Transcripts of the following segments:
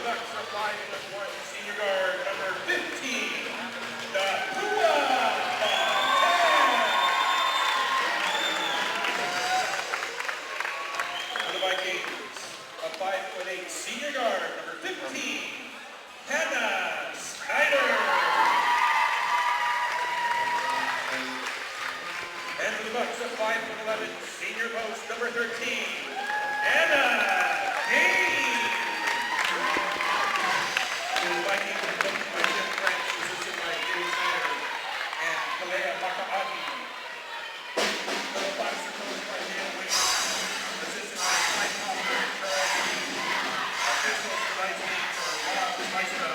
Bucks are 5'1" senior guard number 15, the Pua. For the Vikings, a 5'8" senior guard number 15, Hannah Snyder. And for the Bucks, a 5'11" senior post number 13, Anna Kane. The Vikings are coached by Jim French, assisted by Gary Snyder and Kalea Makaagi. The Bucks are coached by Dan Wayne, assisted by Mike Hoffman and Charles Lee. Officials tonight's games are Rob Meister.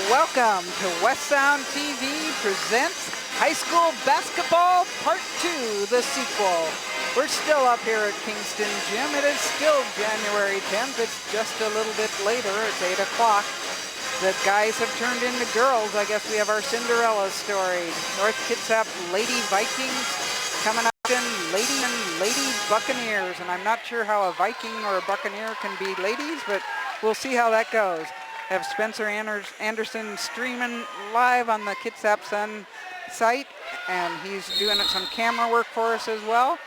Welcome to West Sound TV presents High School Basketball Part 2, the sequel. We're still up here at Kingston Gym. It is still January 10th. It's just a little bit later. It's 8 o'clock. The guys have turned into girls. I guess we have our Cinderella story. North Kitsap Lady Vikings coming up in Lady Buccaneers. And I'm not sure how a Viking or a Buccaneer can be ladies, but we'll see how that goes. Have Spencer Anderson streaming live on the Kitsap Sun site, and he's doing some camera work for us as well.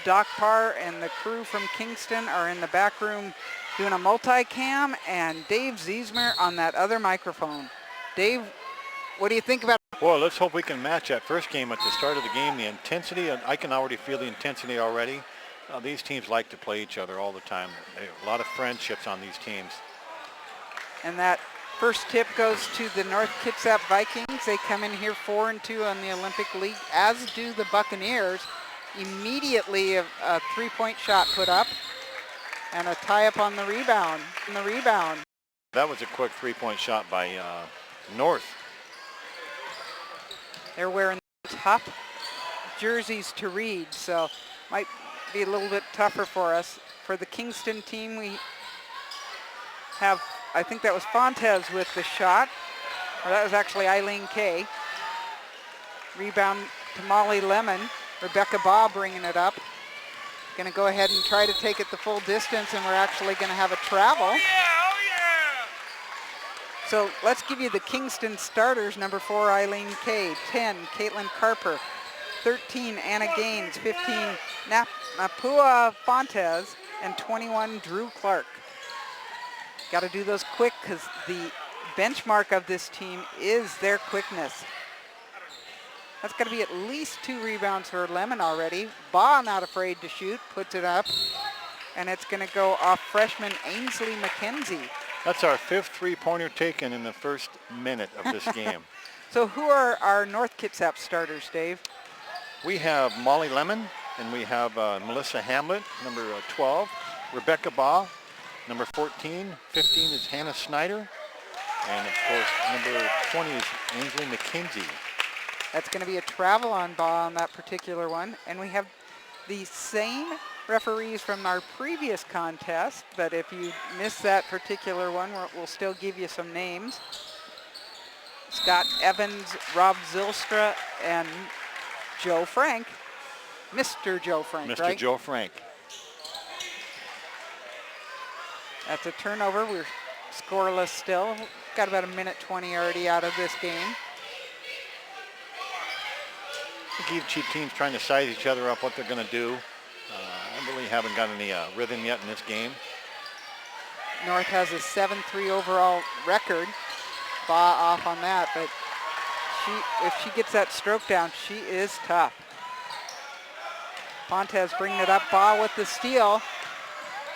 Doc Parr and the crew from Kingston are in the back room doing a multicam, and Dave Ziesmer on that other microphone. Dave, what do you think about it? Well, let's hope we can match that first game at the start of the game. The intensity, I can already feel the intensity already. These teams like to play each other all the time. A lot of friendships on these teams. And that first tip goes to the North Kitsap Vikings. They come in here 4-2 on the Olympic League, as do the Buccaneers. Immediately a three-point shot put up and a tie-up on the rebound. That was a quick three-point shot by North. They're wearing tough jerseys to read, so might be a little bit tougher for us. For the Kingston team, we have, I think that was Fontes with the shot, or that was actually Eileen Kay. Rebound to Molly Lemon. Rebecca Baugh bringing it up. Going to go ahead and try to take it the full distance, and we're actually going to have a travel. Oh yeah! So let's give you the Kingston starters. Number 4, Eileen Kay. 10, Caitlin Carper. 13, Anna Gaines. 15, Napua Fontes. And 21, Drew Clark. Got to do those quick because the benchmark of this team is their quickness. That's got to be at least 2 rebounds for Lemon already. Baugh not afraid to shoot, puts it up, and it's going to go off freshman Ainsley McKenzie. That's our 5th three-pointer taken in the first minute of this game. So who are our North Kitsap starters, Dave? We have Molly Lemon, and we have Melissa Hamlet, number 12, Rebecca Baugh, number 14, 15 is Hannah Snyder, and of course number 20 is Ainsley McKenzie. That's going to be a travel on Baugh on that particular one. And we have the same referees from our previous contest, but if you missed that particular one, we'll still give you some names. Scott Evans, Rob Zylstra, and Joe Frank. Mr. Joe Frank, Mr. right? Joe Frank. That's a turnover. We're scoreless still. Got about 1:20 already out of this game. I think each team's trying to size each other up, what they're going to do. I really haven't got any rhythm yet in this game. North has a 7-3 overall record. Baugh off on that, but if she gets that stroke down, she is tough. Fontes bringing it up. Baugh with the steal.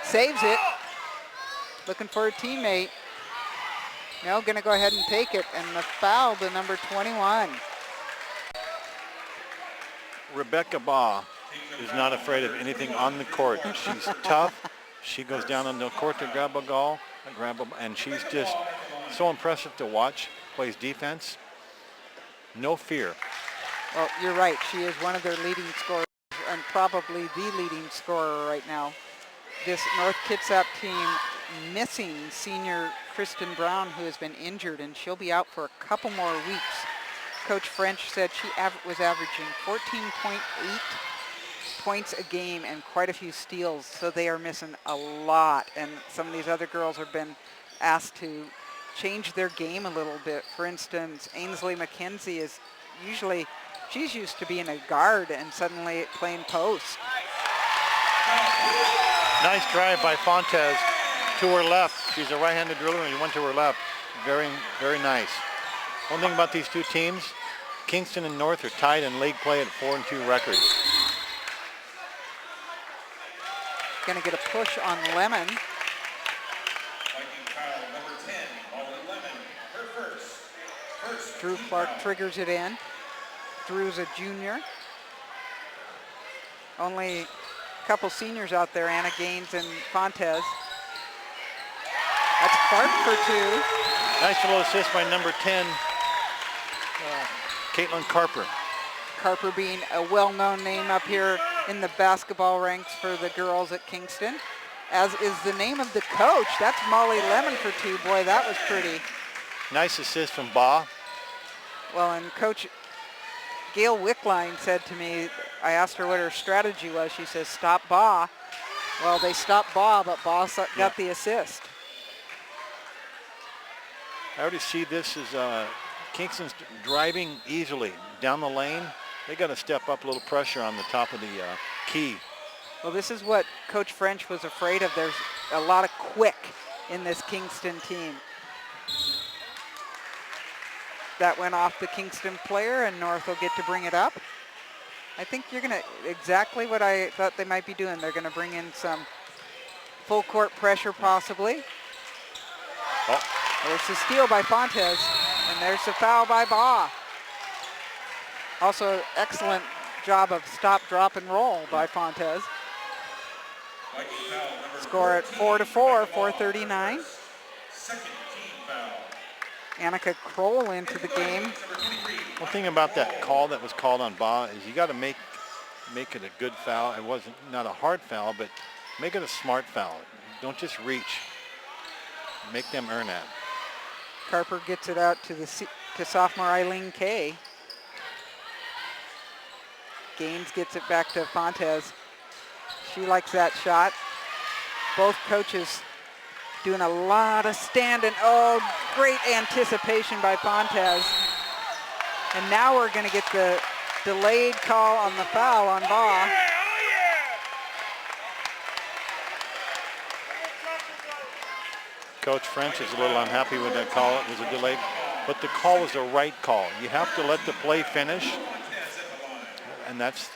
Saves it. Looking for a teammate. No, going to go ahead and take it. And the foul to number 21. Rebecca Baugh is not afraid of anything on the court. She's tough. She goes down on the court to grab a ball, and she's just so impressive to watch. Plays defense. No fear. Well, you're right. She is one of their leading scorers, and probably the leading scorer right now. This North Kitsap team missing senior Kristen Brown, who has been injured, and she'll be out for a couple more weeks. Coach French said she was averaging 14.8 points a game and quite a few steals, so they are missing a lot. And some of these other girls have been asked to change their game a little bit. For instance, Ainsley McKenzie is usually, she's used to being a guard and suddenly playing post. Nice drive by Fontes to her left. She's a right-handed driller and he went to her left. Very, very nice. One thing about these two teams, Kingston and North are tied in league play at 4-2 record. Going to get a push on Lemon. Drew Clark triggers it in. Drew's a junior. Only a couple seniors out there, Anna Gaines and Fontes. That's Clark for 2. Nice little assist by number 10, Caitlin Carper. Carper being a well-known name up here in the basketball ranks for the girls at Kingston, as is the name of the coach. That's Molly Lemon for 2. Boy, that was pretty. Nice assist from Baugh. Well, and Coach Gail Wickline said to me, I asked her what her strategy was. She says, stop Baugh. Well, they stopped Baugh, but Baugh got the assist. I already see this as Kingston's driving easily down the lane. They got to step up a little pressure on the top of the key. Well, this is what Coach French was afraid of. There's a lot of quick in this Kingston team. That went off the Kingston player, and North will get to bring it up. I think you're going to, exactly what I thought they might be doing. They're going to bring in some full court pressure possibly. Oh. There's the steal by Fontes, and there's the foul by Baugh. Also, excellent job of stop, drop, and roll by Fontes. Score at 4-4, 4:39. Annika Kroll into the game. One thing about that call that was called on Baugh is you got to make it a good foul. It wasn't not a hard foul, but make it a smart foul. Don't just reach. Make them earn that. Carper gets it out to sophomore Eileen Kay. Gaines gets it back to Fontes. She likes that shot. Both coaches doing a lot of standing. Oh, great anticipation by Fontes. And now we're going to get the delayed call on the foul on Baugh. Coach French is a little unhappy with that call. It was a delay, but the call was the right call. You have to let the play finish, and that's,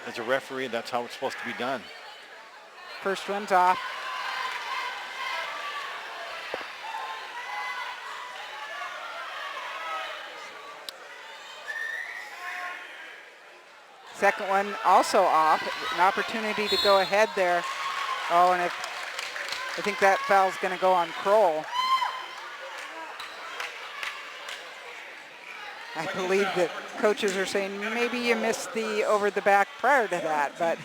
as a referee, that's how it's supposed to be done. First one's off. Second one also off. An opportunity to go ahead there. Oh, and I think that foul's going to go on Kroll. I believe that coaches are saying maybe you missed the over the back prior to that, but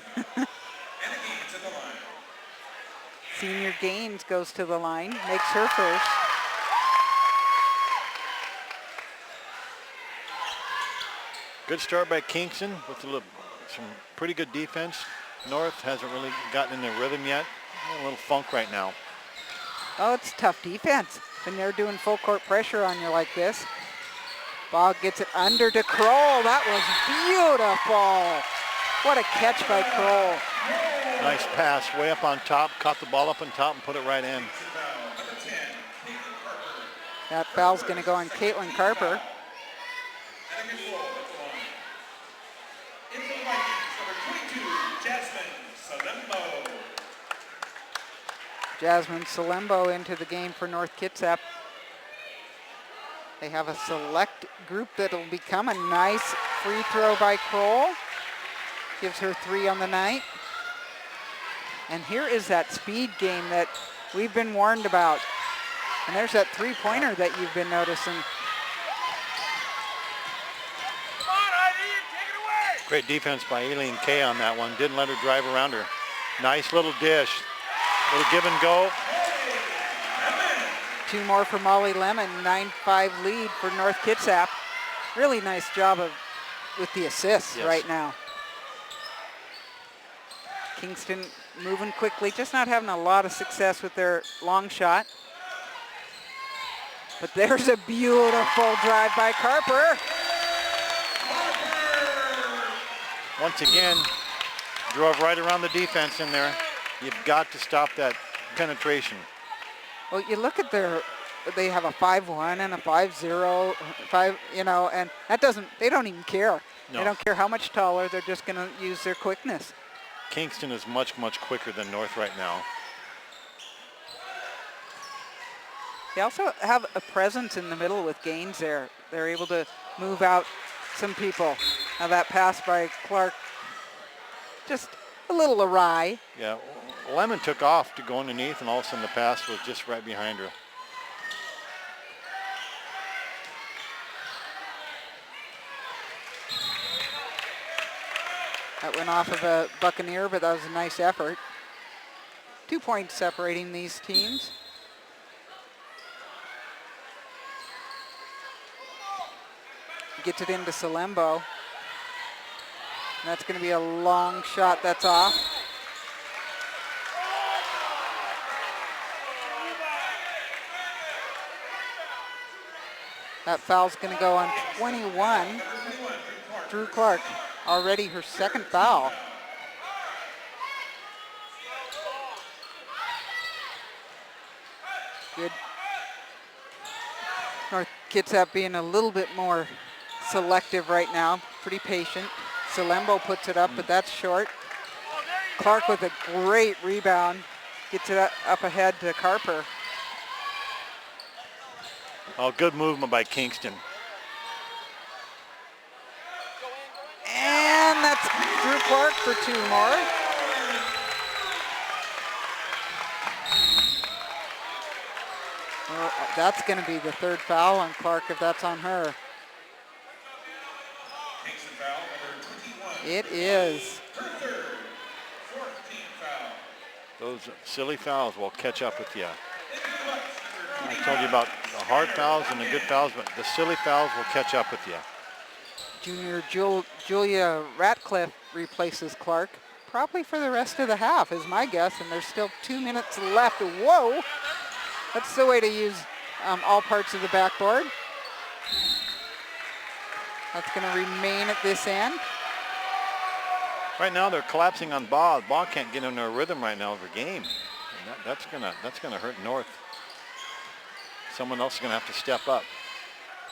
Senior Gaines goes to the line, makes her first. Good start by Kingston with some pretty good defense. North hasn't really gotten in their rhythm yet. A little funk right now. Oh, it's tough defense when they're doing full court pressure on you like this. Bog gets it under to Kroll. That was beautiful. What a catch by Kroll. Nice pass way up on top. Caught the ball up on top and put it right in. That foul's going to go on Caitlin Carper. Jasmine Salembo into the game for North Kitsap. They have a select group that'll become a nice free throw by Kroll. Gives her 3 on the night. And here is that speed game that we've been warned about. And there's that three-pointer that you've been noticing. Great defense by Aileen Kay on that one. Didn't let her drive around her. Nice little dish. Little give and go. 2 more for Molly Lemon. 9-5 lead for North Kitsap. Really nice job with the assists right now. Kingston moving quickly, just not having a lot of success with their long shot. But there's a beautiful drive by Carper. Once again, drove right around the defense in there. You've got to stop that penetration. Well, you look at they have a 5-1 and a 5-0, and that they don't even care. No. They don't care how much taller, they're just going to use their quickness. Kingston is much, much quicker than North right now. They also have a presence in the middle with Gaines there. They're able to move out some people. Now that pass by Clark, just a little awry. Yeah, Lemon took off to go underneath, and all of a sudden the pass was just right behind her. That went off of a Buccaneer, but that was a nice effort. 2 points separating these teams. Gets it into Salembo. That's going to be a long shot that's off. That foul's going to go on 21. Drew Clark, already her second foul. Good. North Kitsap being a little bit more selective right now, pretty patient. Salembo puts it up, but that's short. Clark with a great rebound, gets it up ahead to Carper. Oh, good movement by Kingston. And that's Drew Clark for 2 more. Well, that's going to be the 3rd foul on Clark if that's on her. It is. Those silly fouls will catch up with you. I told you about the hard fouls and the good fouls, but the silly fouls will catch up with you. Junior Julia Ratcliffe replaces Clark, probably for the rest of the half is my guess, and there's still 2 minutes left. Whoa! That's the way to use all parts of the backboard. That's going to remain at this end. Right now they're collapsing on Baugh. Baugh can't get into a rhythm right now of her game. And that's gonna hurt North. Someone else is gonna have to step up.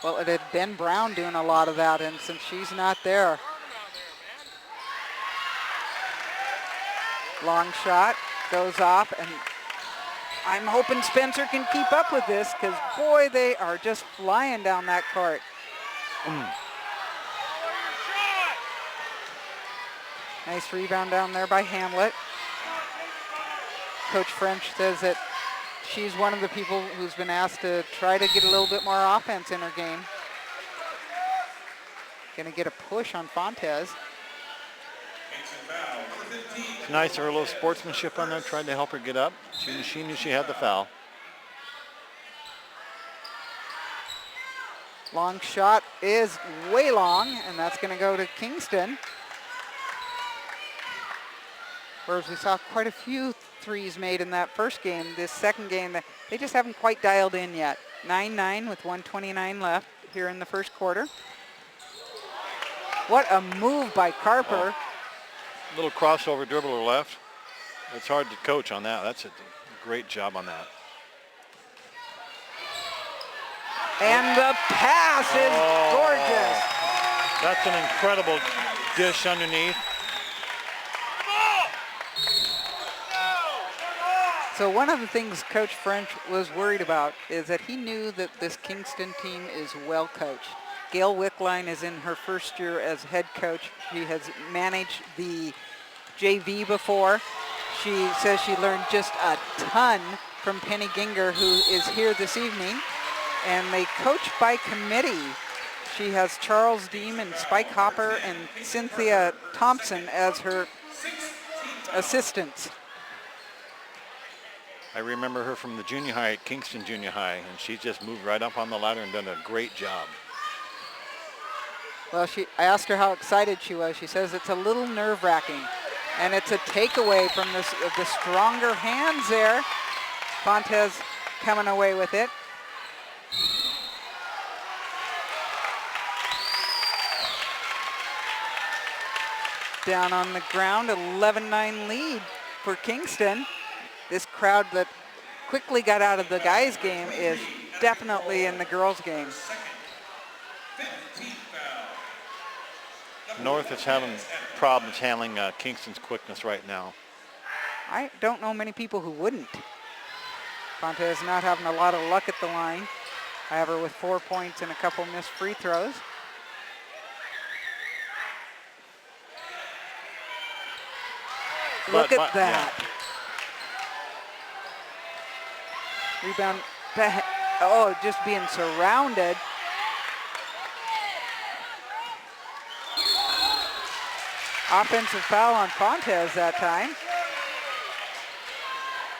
Well, it had been Brown doing a lot of that, and since she's not there. Long shot goes off, and I'm hoping Spencer can keep up with this, because boy, they are just flying down that court. Nice rebound down there by Hamlet. Coach French says that she's one of the people who's been asked to try to get a little bit more offense in her game. Gonna get a push on Fontes. It's nice, her little sportsmanship on there, tried to help her get up. She knew she had the foul. Long shot is way long, and that's gonna go to Kingston. Whereas we saw quite a few threes made in that first game. This second game, they just haven't quite dialed in yet. 9-9 with 1:29 left here in the first quarter. What a move by Carper. Little crossover dribbler left. It's hard to coach on that. That's a great job on that. And the pass is gorgeous. That's an incredible dish underneath. So one of the things Coach French was worried about is that he knew that this Kingston team is well coached. Gail Wickline is in her first year as head coach. She has managed the JV before. She says she learned just a ton from Penny Ginger, who is here this evening. And they coach by committee. She has Charles Deem and Spike Hopper and Cynthia Thompson as her assistants. I remember her from the junior high at Kingston Junior High, and she just moved right up on the ladder and done a great job. Well, I asked her how excited she was. She says it's a little nerve-wracking. And it's a takeaway from the stronger hands there. Fontes coming away with it. Down on the ground, 11-9 lead for Kingston. This crowd that quickly got out of the guys' game is definitely in the girls' game. North is having problems handling Kingston's quickness right now. I don't know many people who wouldn't. Fontes not having a lot of luck at the line. However, with 4 points and a couple missed free throws. Look at that. Yeah. Rebound. Oh, just being surrounded. Offensive foul on Fontes that time.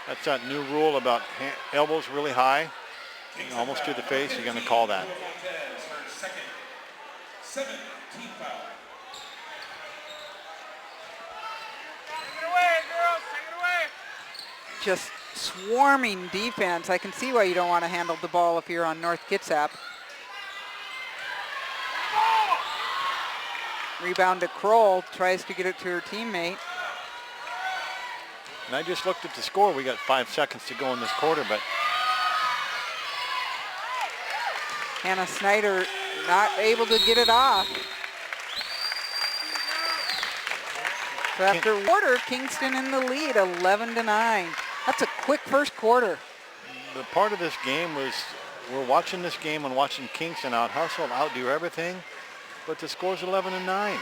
That's that new rule about elbows really high, almost to the face. You're going to call that. Just swarming defense. I can see why you don't want to handle the ball if you're on North Kitsap. Rebound to Kroll, tries to get it to her teammate. And I just looked at the score. We got 5 seconds to go in this quarter, but Hannah Snyder not able to get it off. So after quarter, Kingston in the lead, 11-9. That's a quick first quarter. The part of this game was we're watching this game and watching Kingston out-hustle, outdo everything, but the score's 11-9.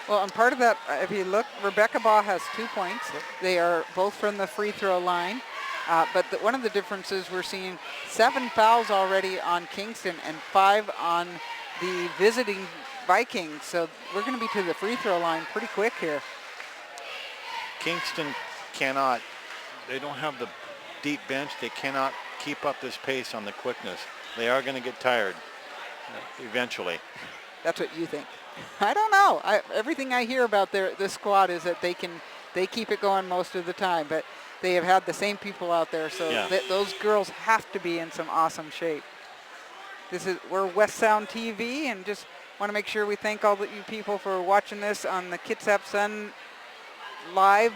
Well, and part of that, if you look, Rebecca Baugh has 2 points. They are both from the free throw line. But one of the differences, we're seeing 7 fouls already on Kingston and 5 on the visiting Vikings. So we're going to be to the free throw line pretty quick here. Kingston cannot, they don't have the deep bench. They cannot keep up this pace on the quickness. They are going to get tired eventually. That's what you think. I don't know. Everything I hear about this squad is that they keep it going most of the time, but they have had the same people out there, so yeah. Those girls have to be in some awesome shape. We're West Sound TV, and just want to make sure we thank all of you people for watching this on the Kitsap Sun live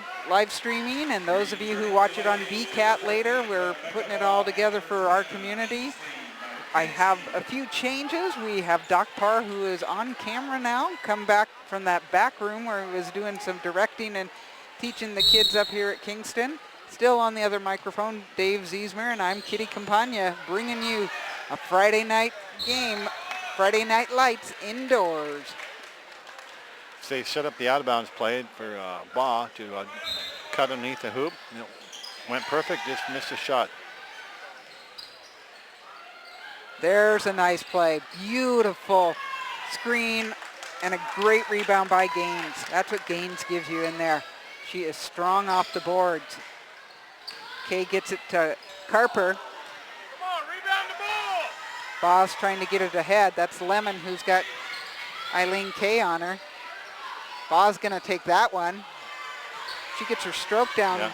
streaming, and those of you who watch it on VCAT later. We're putting it all together for our community. I have a few changes. We have Doc Parr, who is on camera now, come back from that back room where he was doing some directing and teaching the kids up here at Kingston. Still on the other microphone, Dave Ziesmer, and I'm Kitty Campagna, bringing you a Friday night game, Friday Night Lights indoors. They set up the out-of-bounds play for Baugh to cut underneath the hoop. It went perfect, just missed a shot. There's a nice play. Beautiful screen and a great rebound by Gaines. That's what Gaines gives you in there. She is strong off the boards. Kay gets it to Carper. Come on, rebound the ball. Baugh's trying to get it ahead. That's Lemon, who's got Eileen Kay on her. Baugh's going to take that one. She gets her stroke down. Yeah.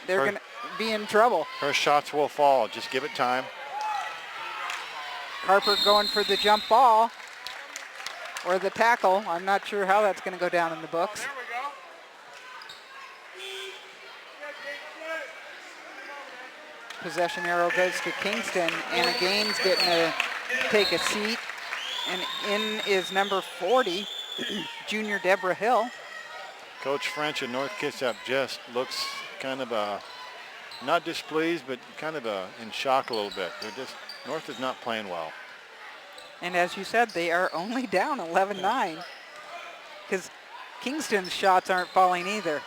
They're going to be in trouble. Her shots will fall. Just give it time. Carper going for the jump ball or the tackle. I'm not sure how that's going to go down in the books. There we go. Possession arrow goes to Kingston. Anna Gaines getting to take a seat. And in is number 40, junior Deborah Hill. Coach French at North Kitsap just looks kind of not displeased, but kind of in shock a little bit. North is not playing well. And as you said, they are only down 11-9 because Kingston's shots aren't falling either.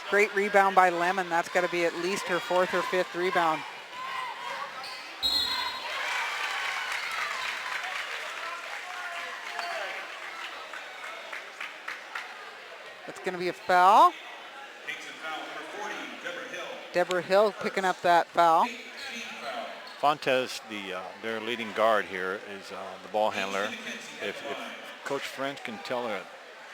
Great rebound by Lemon. That's got to be at least her 4th or 5th rebound. That's going to be a foul. Deborah Hill picking up that foul. Fontes, their leading guard here, is the ball handler. If Coach French can tell her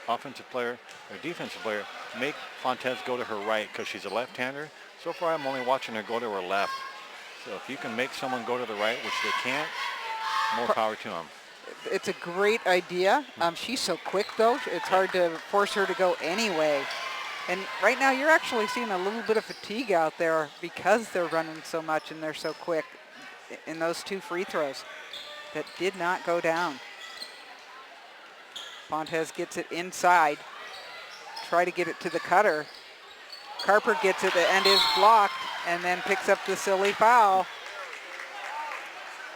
offensive player or defensive player, make Fontes go to her right because she's a left-hander. So far, I'm only watching her go to her left. So if you can make someone go to the right, which they can't, more power to them. It's a great idea. She's so quick, though. It's hard to force her to go anyway. And right now, you're actually seeing a little bit of fatigue out there because they're running so much and they're so quick in those 2 free throws that did not go down. Fontes gets it inside. Try to get it to the cutter. Carper gets it and is blocked and then picks up the silly foul.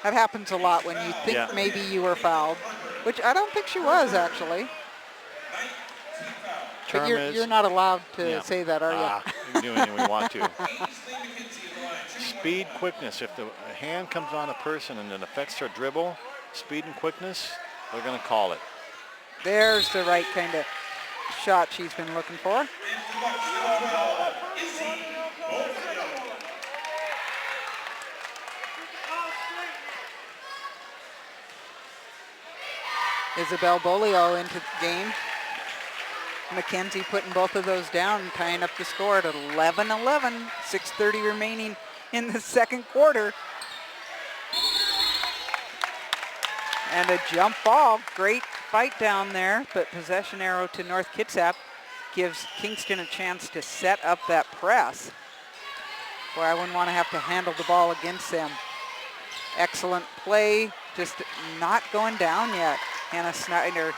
That happens a lot when you think maybe you were fouled, which I don't think she was, actually. But you're not allowed to say that, are you? We can do anything we want to. Speed, quickness. If the hand comes on a person and it affects their dribble, speed and quickness, they're going to call it. There's the right kind of shot she's been looking for. Isabel Bolio into the game. Mackenzie putting both of those down, tying up the score at 11-11. 6:30 remaining in the second quarter. And a jump ball. Great fight down there, but possession arrow to North Kitsap gives Kingston a chance to set up that press. Boy, I wouldn't want to have to handle the ball against them. Excellent play, just not going down yet. Hannah Snyder.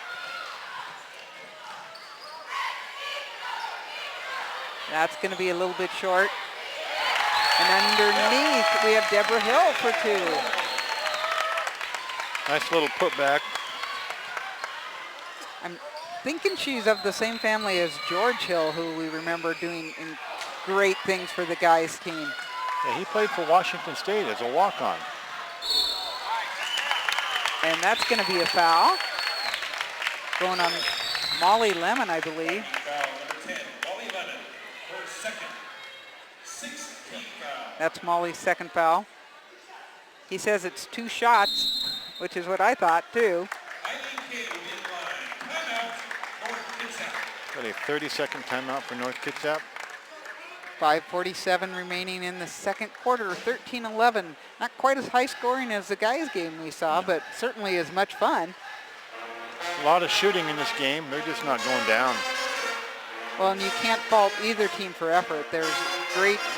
That's going to be a little bit short. And underneath, we have Deborah Hill for 2. Nice little putback. I'm thinking she's of the same family as George Hill, who we remember doing great things for the guys' team. Yeah, he played for Washington State as a walk-on. And that's going to be a foul. Going on Molly Lemon, I believe. That's Molly's second foul. He says it's 2 shots, which is what I thought too. Got a 30-second timeout for North Kitsap. 5:47 remaining in the second quarter, 13-11. Not quite as high scoring as the guys' game we saw, but certainly as much fun. A lot of shooting in this game. They're just not going down. Well, and you can't fault either team for effort. There's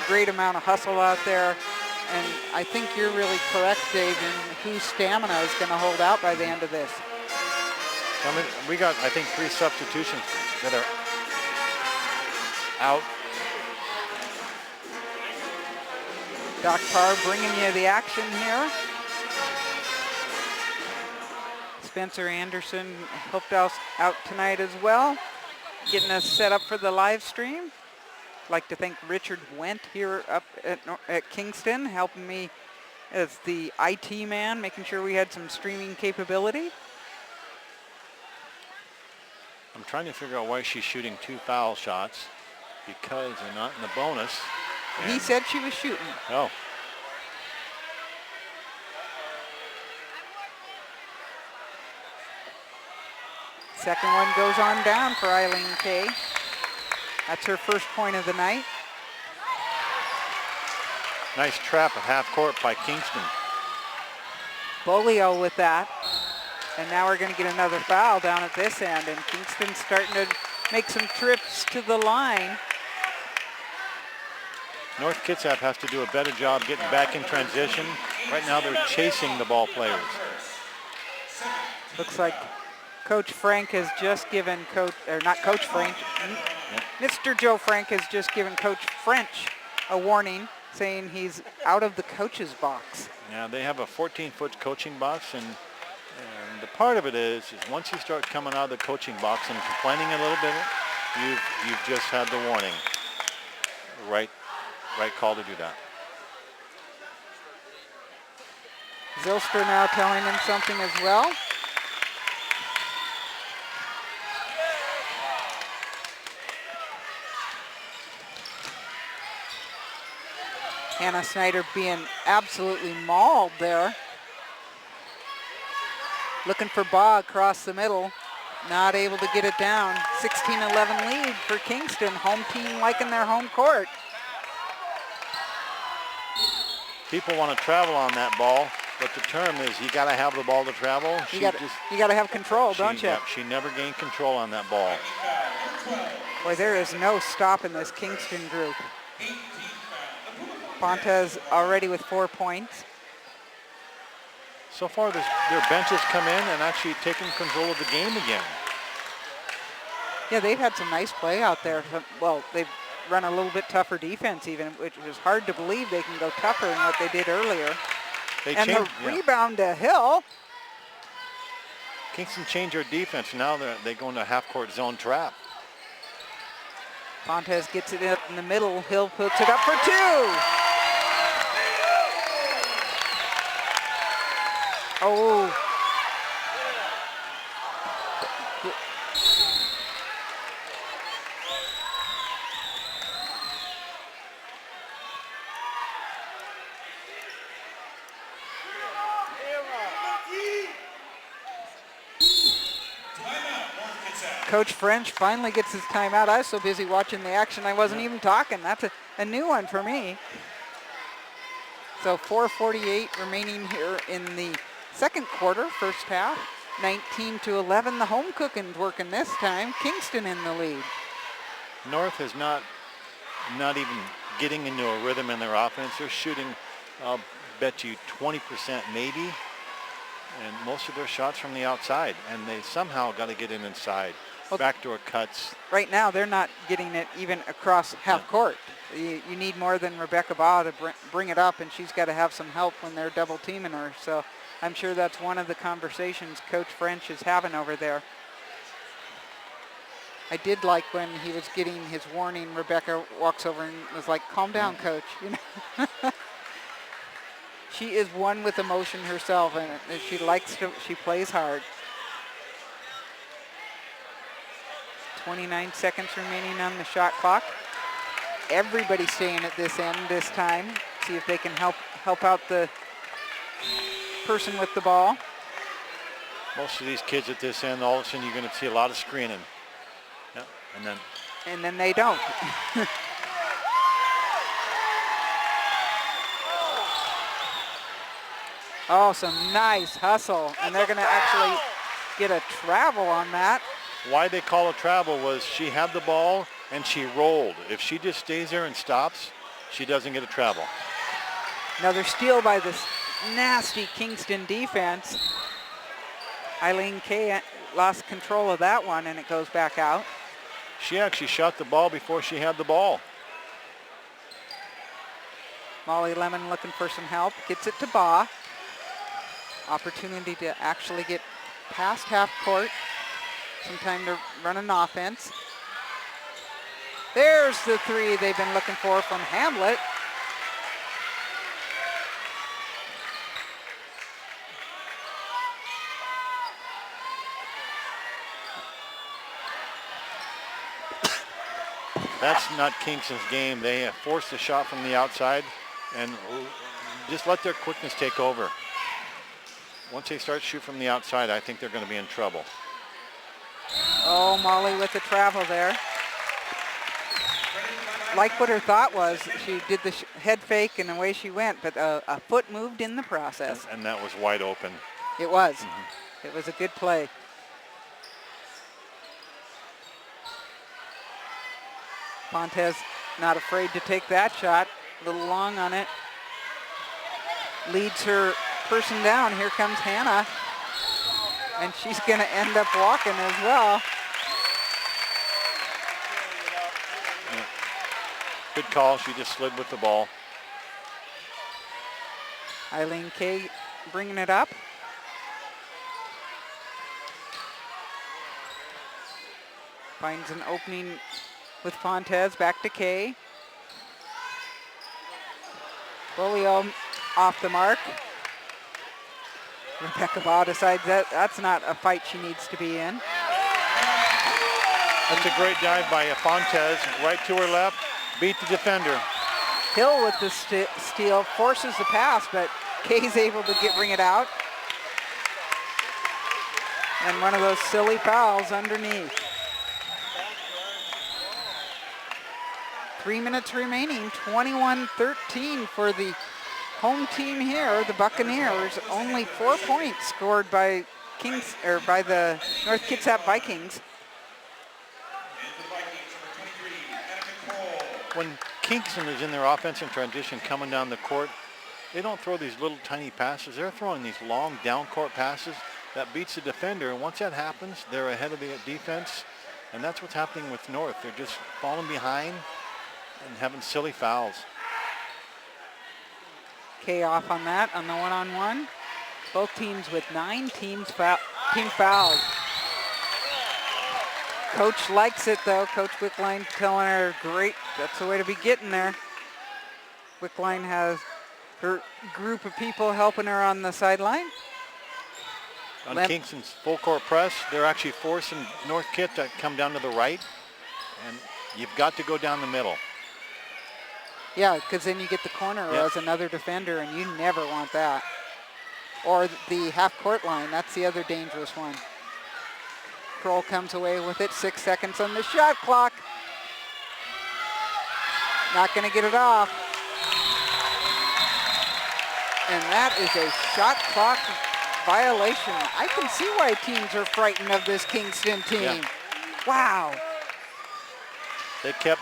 great amount of hustle out there. And I think you're really correct, Dave, in whose stamina is going to hold out by the end of this. I mean, we got, I think, 3 substitutions that are out. Doc Parr bringing you the action here. Spencer Anderson helped us out tonight as well, getting us set up for the live stream. I'd like to thank Richard Wendt here up at Kingston, helping me as the IT man, making sure we had some streaming capability. I'm trying to figure out why she's shooting 2 foul shots, because they're not in the bonus. He said she was shooting. Oh. Second one goes on down for Eileen Kay. That's her first point of the night. Nice trap at half court by Kingston. Bolio with that. And now we're going to get another foul down at this end. And Kingston's starting to make some trips to the line. North Kitsap has to do a better job getting back in transition. Right now they're chasing the ball players. Looks like Coach Frank has just given Mr. Joe Frank has just given Coach French a warning, saying he's out of the coach's box. Yeah, they have a 14-foot coaching box, and the part of it is once you start coming out of the coaching box and complaining a little bit, you've just had the warning. Right call to do that. Zilster now telling him something as well. Hannah Snyder being absolutely mauled there. Looking for Baugh across the middle. not able to get it down. 16-11 lead for Kingston. Home team liking their home court. People want to travel on that ball, but the term is you got to have the ball to travel. You got to have control, don't you? Yeah, she never gained control on that ball. Boy, there is no stopping this Kingston group. Fontes already with 4 points. So far, their benches come in and actually taking control of the game again. Yeah, they've had some nice play out there. Well, they've run a little bit tougher defense even, which is hard to believe they can go tougher than what they did earlier. The rebound to Hill. Kingston changed their defense. Now they go into half-court zone trap. Fontes gets it up in the middle. Hill puts it up for 2. Oh. Coach French finally gets his timeout. I was so busy watching the action I wasn't even talking. That's a new one for me. So 4:48 remaining here in the second quarter, first half. 19-11, the home cooking's working this time. Kingston in the lead. North is not even getting into a rhythm in their offense. They're shooting, I'll bet you 20% maybe, and most of their shots from the outside, and they somehow got to get in inside. Well, backdoor cuts. Right now, they're not getting it even across half court. You need more than Rebecca Baugh to bring it up, and she's got to have some help when they're double teaming her. So I'm sure that's one of the conversations Coach French is having over there. I did like when he was getting his warning, Rebecca walks over and was like, calm down, Coach. You know? She is one with emotion herself, and she plays hard. 29 seconds remaining on the shot clock. Everybody staying at this end this time. See if they can help out the person with the ball. Most of these kids at this end, all of a sudden you're going to see a lot of screening. Yeah, and then they don't. Oh, some nice hustle, and they're going to actually get a travel on that. Why they call a travel was she had the ball and she rolled. If she just stays there and stops, she doesn't get a travel. Another steal by this nasty Kingston defense. Eileen Kay lost control of that one, and it goes back out. She actually shot the ball before she had the ball. Molly Lemon looking for some help, gets it to Baugh. Opportunity to actually get past half court. Some time to run an offense. There's the 3 they've been looking for from Hamlet. That's not Kingston's game. They have forced a shot from the outside and just let their quickness take over. Once they start to shoot from the outside, I think they're going to be in trouble. Oh, Molly with the travel there. Like what her thought was. She did the head fake and away she went, but a foot moved in the process. And that was wide open. It was. Mm-hmm. It was a good play. Fontes not afraid to take that shot. A little long on it. Leads her person down. Here comes Hannah. And she's going to end up walking as well. Yeah. Good call. She just slid with the ball. Eileen Kay bringing it up. Finds an opening with Fontes. Back to Kay. Bolio off the mark. Rebecca Baugh decides that's not a fight she needs to be in. That's a great dive by Fontes, right to her left, beat the defender. Hill with the steal, forces the pass, but Kay's able to bring it out. And one of those silly fouls underneath. 3 minutes remaining, 21-13 for the home team here, the Buccaneers. Only 4 points scored by by the North Kitsap Vikings. When Kingston is in their offensive transition coming down the court, they don't throw these little tiny passes. They're throwing these long down court passes that beats the defender. And once that happens, they're ahead of the defense. And that's what's happening with North. They're just falling behind and having silly fouls. K off on that on the one-on-one. Both teams with 9 team fouls. Coach likes it though. Coach Wickline telling her, great, that's the way to be getting there. Wickline has her group of people helping her on the sideline. On Kingston's full court press, they're actually forcing North Kit to come down to the right. And you've got to go down the middle. Yeah, because then you get the corner as another defender, and you never want that. Or the half-court line, that's the other dangerous one. Kroll comes away with it, 6 seconds on the shot clock. Not gonna get it off. And that is a shot clock violation. I can see why teams are frightened of this Kingston team. Yeah. Wow. They kept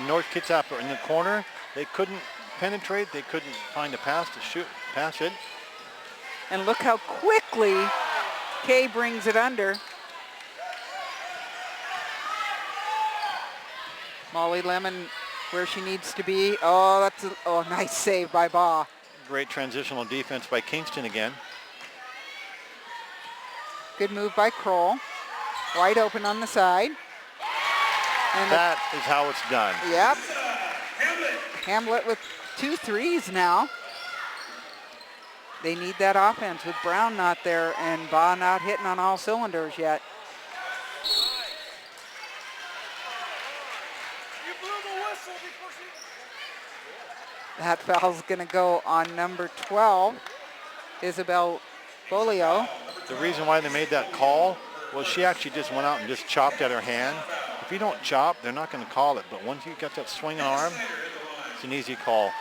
North Kitsap in the corner. They couldn't penetrate. They couldn't find a pass to pass it. And look how quickly Kay brings it under. Molly Lemon where she needs to be. Oh, that's a nice save by Baugh. Great transitional defense by Kingston again. Good move by Kroll. Wide open on the side. And that is how it's done. Yep. Hamlet with 2 threes now. They need that offense with Brown not there and Baugh not hitting on all cylinders yet. That foul's gonna go on number 12, Isabel Bolio. The reason why they made that call was she actually just went out and just chopped at her hand. If you don't chop, they're not gonna call it, but once you got that swinging arm, it's an easy call.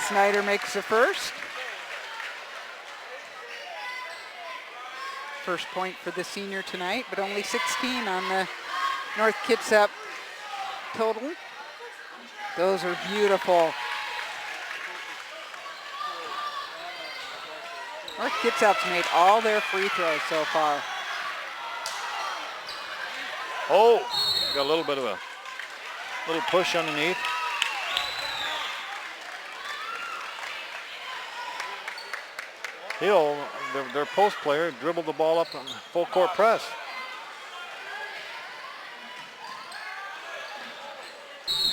Snyder makes the first. First point for the senior tonight, but only 16 on the North Kitsap total. Those are beautiful. North Kitsap's made all their free throws so far. Oh, got a little bit of a little push underneath. Hill, their post player, dribbled the ball up on full court press.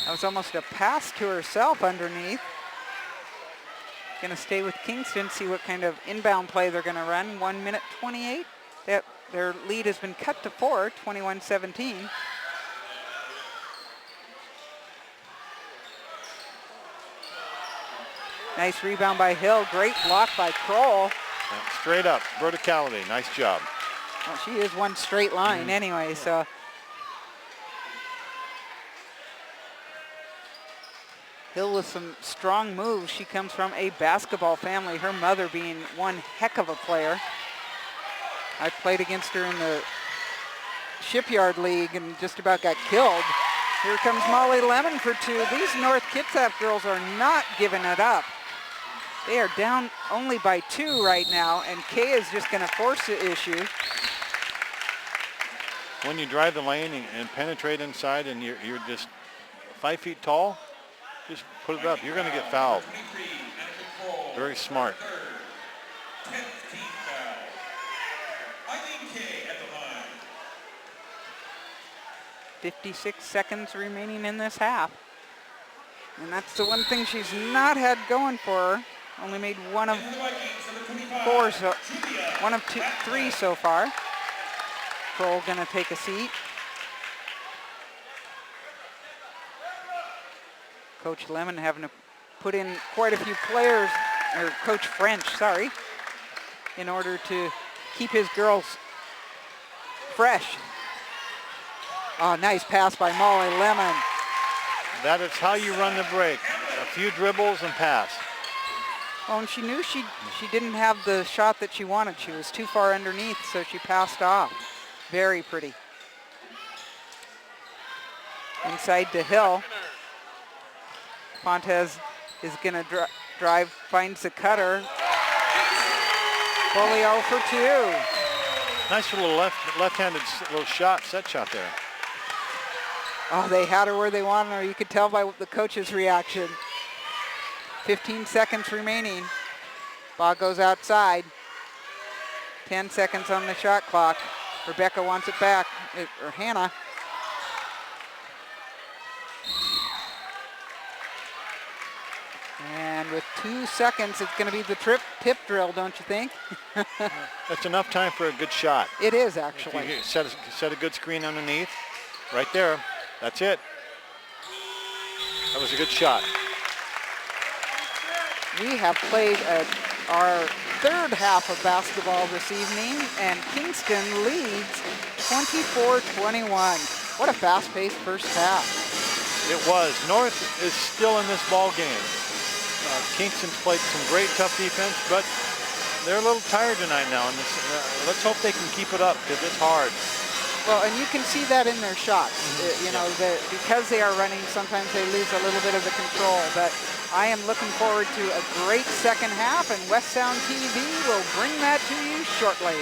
That was almost a pass to herself underneath. Gonna stay with Kingston, see what kind of inbound play they're gonna run. 1 minute 28. Their lead has been cut to 4, 21-17. Nice rebound by Hill, great block by Kroll. Yeah, straight up, verticality, nice job. Well, she is one straight line anyway, so. Hill with some strong moves. She comes from a basketball family, her mother being one heck of a player. I played against her in the Shipyard League and just about got killed. Here comes Molly Lemon for 2. These North Kitsap girls are not giving it up. They are down only by 2 right now, and Kay is just gonna force the issue. When you drive the lane and penetrate inside and you're just 5 feet tall, just put it up. You're gonna get fouled. Very smart. 56 seconds remaining in this half. And that's the one thing she's not had going for her. Only made 1 of 4, so 1 of 3 so far. Kroll gonna take a seat. Coach Lemon having to put in quite a few players or Coach French, sorry, in order to keep his girls fresh. Oh, nice pass by Molly Lemon. That is how you run the break. A few dribbles and pass. Oh, and she knew she didn't have the shot that she wanted. She was too far underneath, so she passed off. Very pretty. Inside to Hill. Fontes is going to drive, finds the cutter. Folio for 2. Nice little left-handed little shot, set shot there. Oh, they had her where they wanted her. You could tell by the coach's reaction. 15 seconds remaining. Ball goes outside. 10 seconds on the shot clock. Rebecca wants it back, or Hannah. And with 2 seconds, it's going to be the tip drill, don't you think? That's enough time for a good shot. It is, actually. If you set a good screen underneath, right there. That's it. That was a good shot. We have played our third half of basketball this evening, and Kingston leads 24-21. What a fast-paced first half. It was. North is still in this ball game. Kingston's played some great tough defense, but they're a little tired tonight now. And let's hope they can keep it up because it's hard. Well, and you can see that in their shots. You know, because they are running, sometimes they lose a little bit of the control. But I am looking forward to a great second half, and West Sound TV will bring that to you shortly.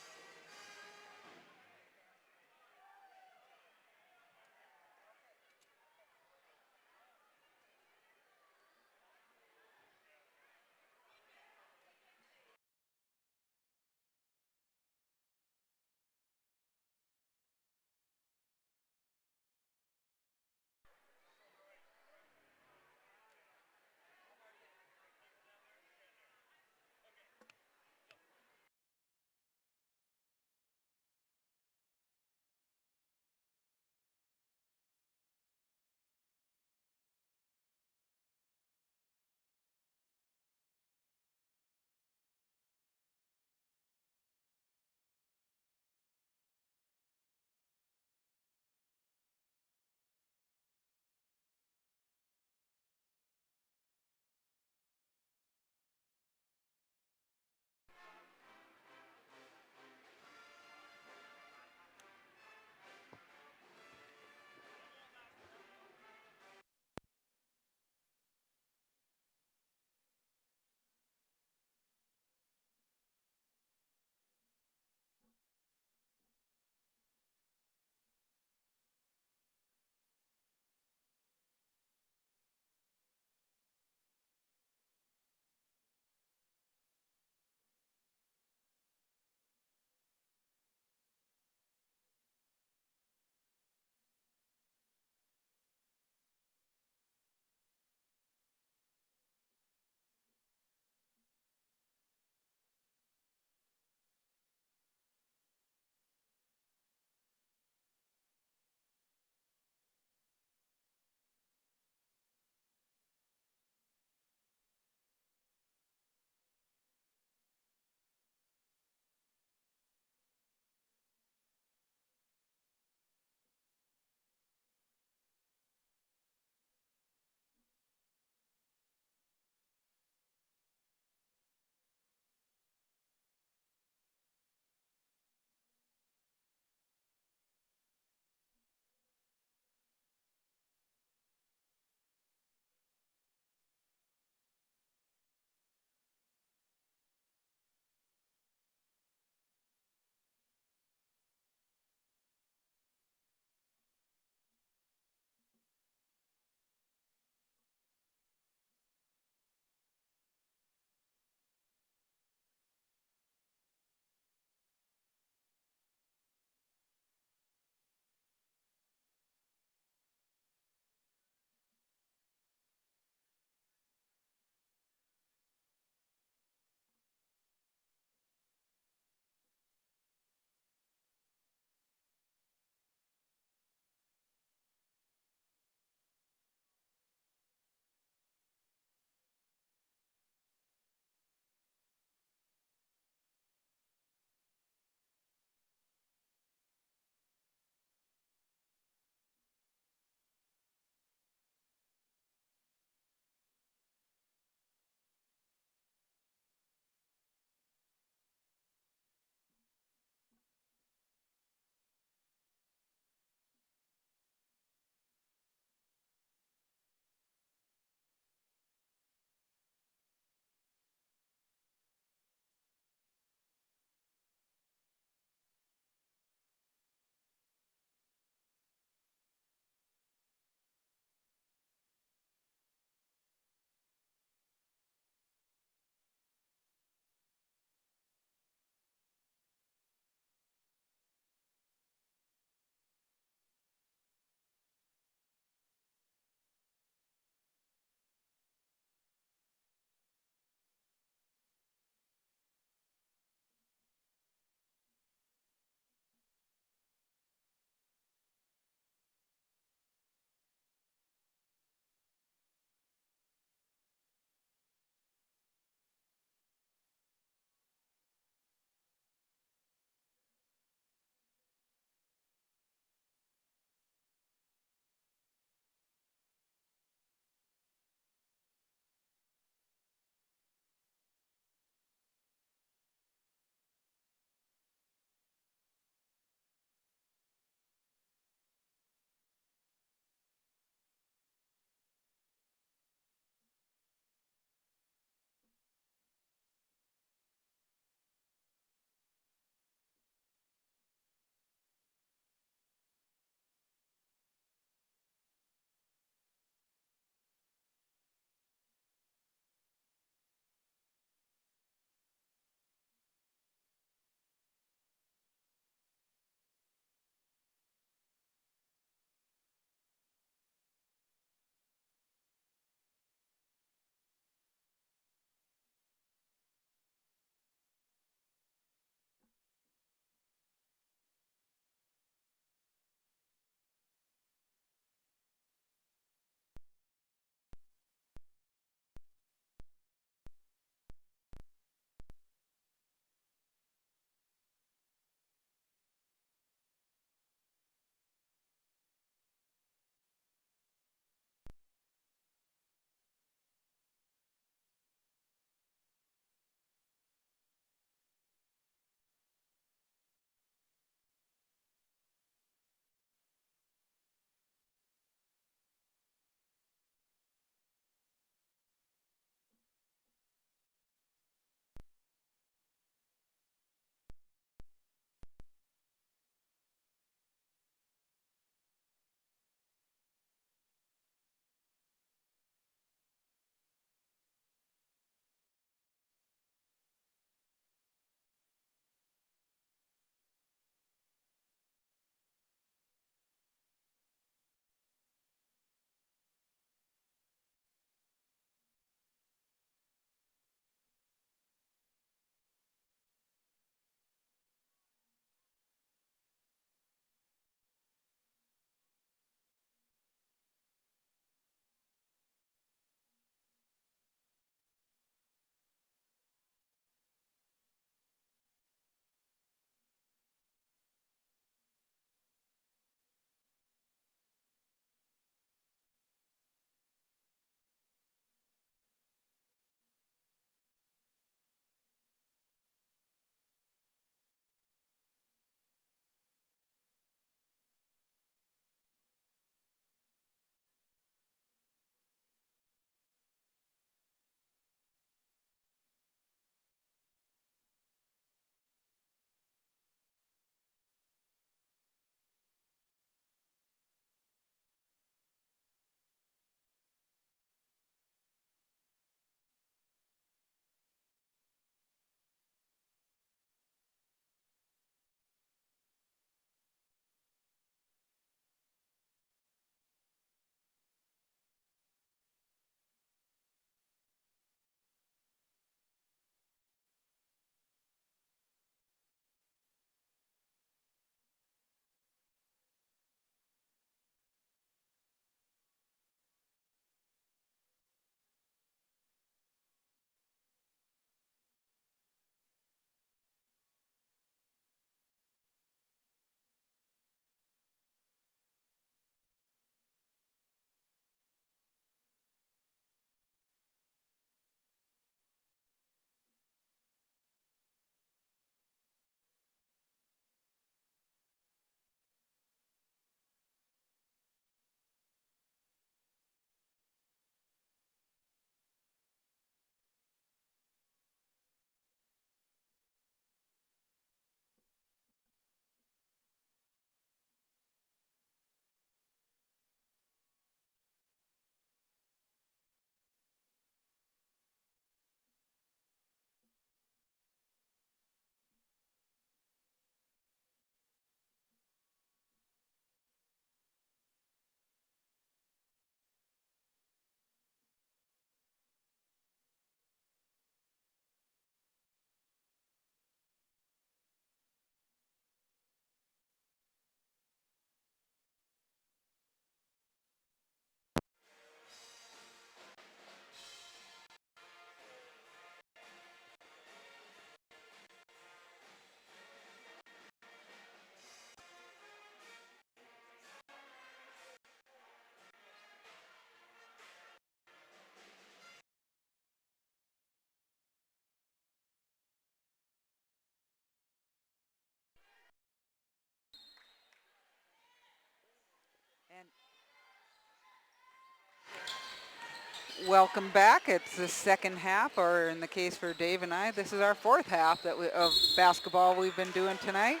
Welcome back. It's the second half, or in the case for Dave and I, this is our fourth half of basketball we've been doing tonight.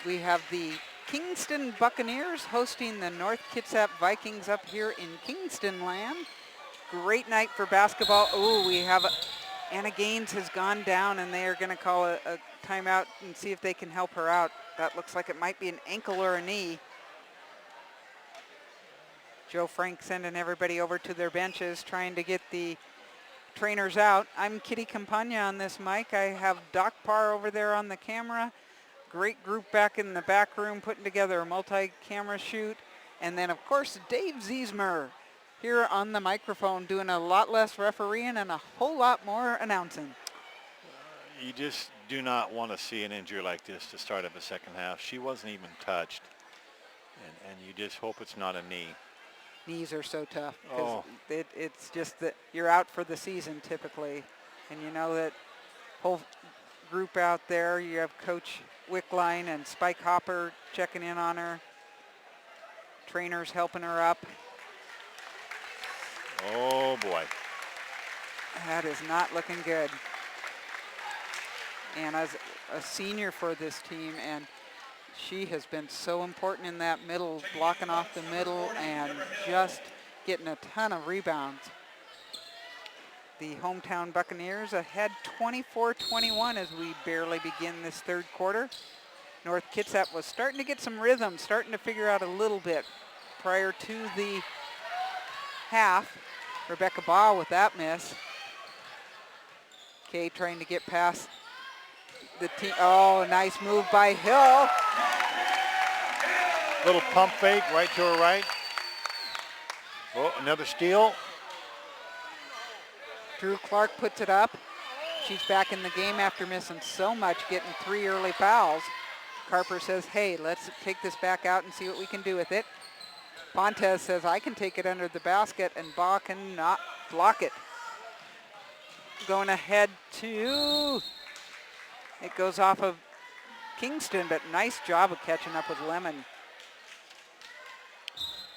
We have the Kingston Buccaneers hosting the North Kitsap Vikings up here in Kingston land. Great night for basketball. Oh, we have Anna Gaines has gone down, and they are going to call a timeout and see if they can help her out. That looks like it might be an ankle or a knee. Joe Frank sending everybody over to their benches, trying to get the trainers out. I'm Kitty Campagna on this mic. I have Doc Parr over there on the camera. Great group back in the back room putting together a multi-camera shoot. And then, of course, Dave Ziesmer here on the microphone doing a lot less refereeing and a whole lot more announcing. You just do not want to see an injury like this to start up a second half. She wasn't even touched. And you just hope it's not a knee. Knees are so tough because it's just that you're out for the season typically. And you know that whole group out there, you have Coach Wickline and Spike Hopper checking in on her. Trainers helping her up. Oh boy. That is not looking good. And as a senior for this team, and she has been so important in that middle, blocking off the middle and just getting a ton of rebounds. The hometown Buccaneers ahead 24-21 as we barely begin this third quarter. North Kitsap was starting to get some rhythm, starting to figure out a little bit prior to the half. Rebecca Baugh with that miss. Kay trying to get past the team. Oh, nice move by Hill. Little pump fake right to her right. Oh, another steal. Drew Clark puts it up. She's back in the game after missing so much, getting 3 early fouls. Carper says, hey, let's take this back out and see what we can do with it. Fontes says, I can take it under the basket, and Baugh cannot block it. Going ahead to, it goes off of Kingston, but nice job of catching up with Lemon.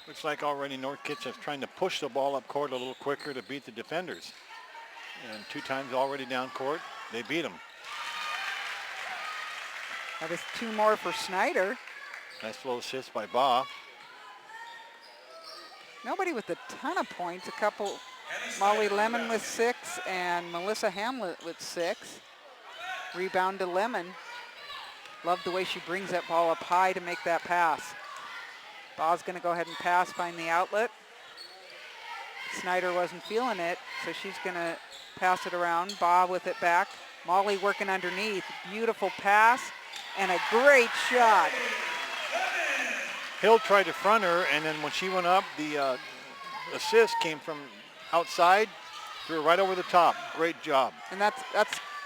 Looks like already North Kitsap's trying to push the ball up court a little quicker to beat the defenders. And 2 times already down court, they beat them. That is 2 more for Snyder. Nice little assist by Baugh. Nobody with a ton of points. A couple, Molly Lemon with 6 and Melissa Hamlet with 6. Rebound to Lemon. Love the way she brings that ball up high to make that pass. Baugh's going to go ahead and pass, find the outlet. Snyder wasn't feeling it, so she's going to pass it around. Baugh with it back. Molly working underneath. Beautiful pass and a great shot. Hill tried to front her, and then when she went up, the assist came from outside, threw it right over the top. Great job. And that's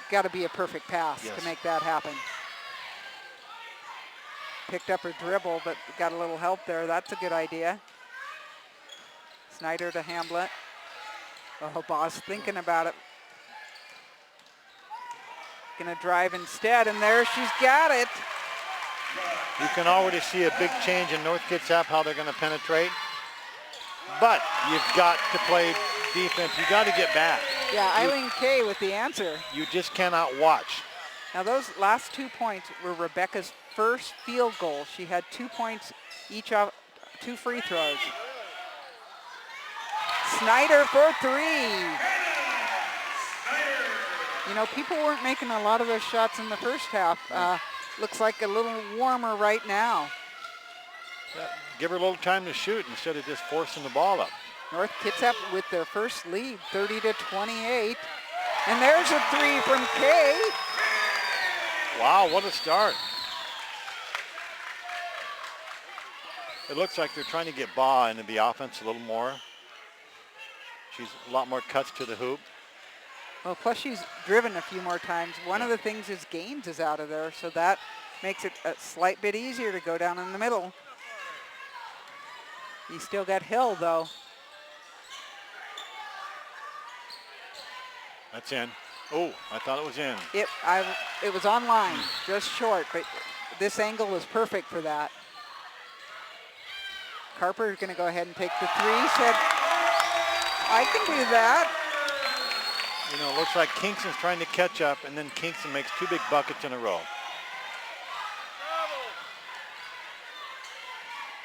got to be a perfect pass to make that happen. Picked up her dribble, but got a little help there. That's a good idea. Snyder to Hamlet. Oh, Baugh's thinking about it. Gonna drive instead, and there she's got it. You can already see a big change in North Kitsap, how they're gonna penetrate. But you've got to play defense. You got to get back. Yeah, Eileen Kay with the answer. You just cannot watch. Now those last 2 points were Rebecca's first field goal. She had 2 points each off 2 free throws. Snyder for 3. You know, people weren't making a lot of those shots in the first half. Looks like a little warmer right now. Give her a little time to shoot instead of just forcing the ball up. North Kitsap with their first lead, 30-28. And there's a 3 from Kay. Wow, what a start. It looks like they're trying to get Baugh into the offense a little more. She's a lot more cuts to the hoop. Well, plus she's driven a few more times. One of the things is Gaines is out of there, so that makes it a slight bit easier to go down in the middle. You still got Hill, though. That's in. Oh, I thought it was in. It was on line, just short, but this angle was perfect for that. Carper is going to go ahead and take the 3. Said I can do that. You know, it looks like Kingston's trying to catch up, and then Kingston makes 2 big buckets in a row.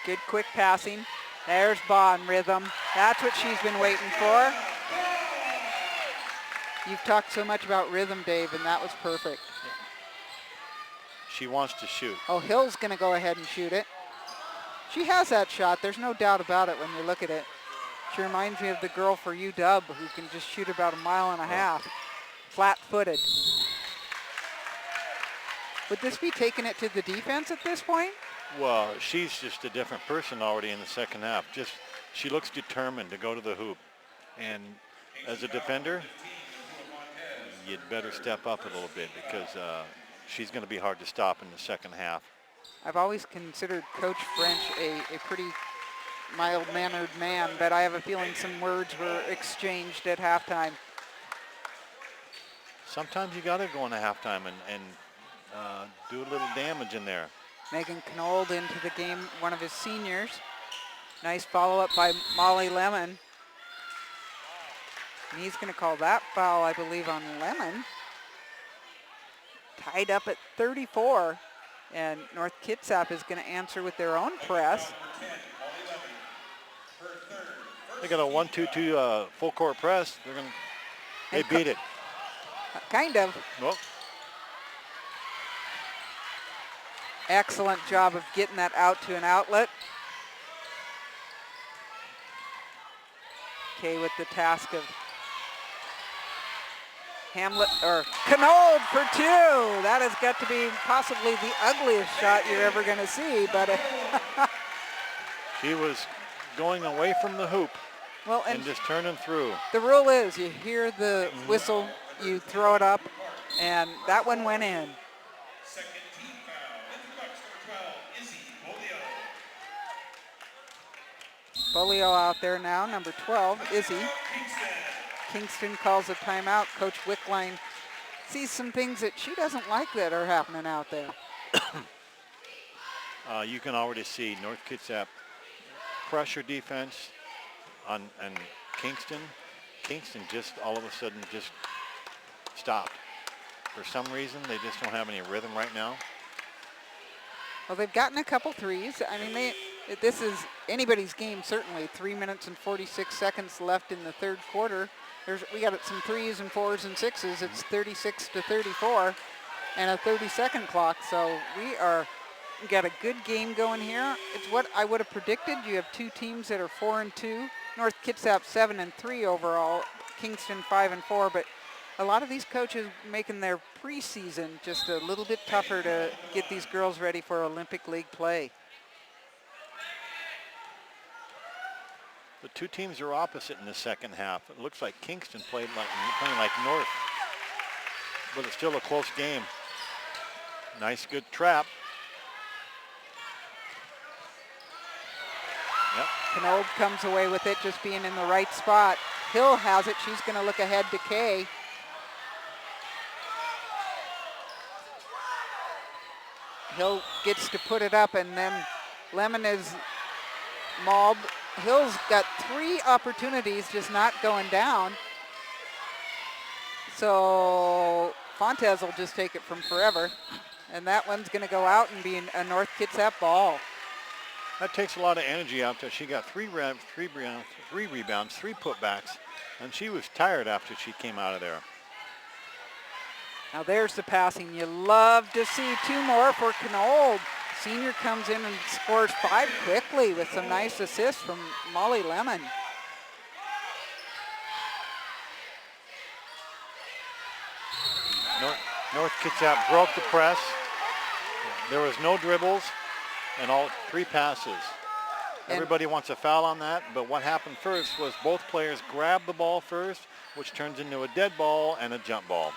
Good quick passing. There's Baugh in rhythm. That's what she's been waiting for. You've talked so much about rhythm, Dave, and that was perfect. She wants to shoot. Oh, Hill's going to go ahead and shoot it. She has that shot. There's no doubt about it when you look at it. She reminds me of the girl for UW who can just shoot about 1.5 miles, flat-footed. Would this be taking it to the defense at this point? Well, she's just a different person already in the second half. She looks determined to go to the hoop. And as a defender, you'd better step up a little bit because she's going to be hard to stop in the second half. I've always considered Coach French a pretty mild-mannered man, but I have a feeling some words were exchanged at halftime. Sometimes you got to go into halftime and do a little damage in there. Megan Knold into the game, one of his seniors. Nice follow-up by Molly Lemon. And he's going to call that foul, I believe, on Lemon. Tied up at 34. And North Kitsap is going to answer with their own press. They got a 1-2-2 full court press. They beat it. Kind of. Well, excellent job of getting that out to an outlet. Kay with the task of Hamlet, or Knold for 2. That has got to be possibly the ugliest shot you're ever going to see, but she was going away from the hoop and just turning through. The rule is you hear the whistle, you throw it up, and that one went in. Second team foul. Into box number 12, Izzy Bolio. Bolio out there now, number 12, Izzy. Kingston calls a timeout. Coach Wickline sees some things that she doesn't like that are happening out there. You can already see North Kitsap pressure defense on Kingston. Kingston just all of a sudden just stopped. For some reason, they just don't have any rhythm right now. Well, they've gotten a couple threes. I mean, this is anybody's game, certainly. 3 minutes and 46 seconds left in the third quarter. We got some 3s and 4s and 6s. It's 36-34 and a 30-second clock. So we got a good game going here. It's what I would have predicted. You have 2 teams that are 4-2. North Kitsap 7-3 overall. Kingston 5-4. But a lot of these coaches making their preseason just a little bit tougher to get these girls ready for Olympic League play. The 2 teams are opposite in the second half. It looks like Kingston playing like North, but it's still a close game. Nice, good trap. Yep. Knold comes away with it, just being in the right spot. Hill has it. She's going to look ahead to Kay. Hill gets to put it up, and then Lemon is mauled. Hill's got 3 opportunities, just not going down. So Fontes will just take it from forever. And that one's going to go out and be a North Kitsap ball. That takes a lot of energy out there. She got 3 rebounds, 3 putbacks, and she was tired after she came out of there. Now there's the passing. You love to see 2 more for Knold. Senior comes in and scores 5 quickly with some nice assists from Molly Lemon. North Kitsap broke the press. There was no dribbles and all 3 passes. Everybody wants a foul on that, but what happened first was both players grabbed the ball first, which turns into a dead ball and a jump ball.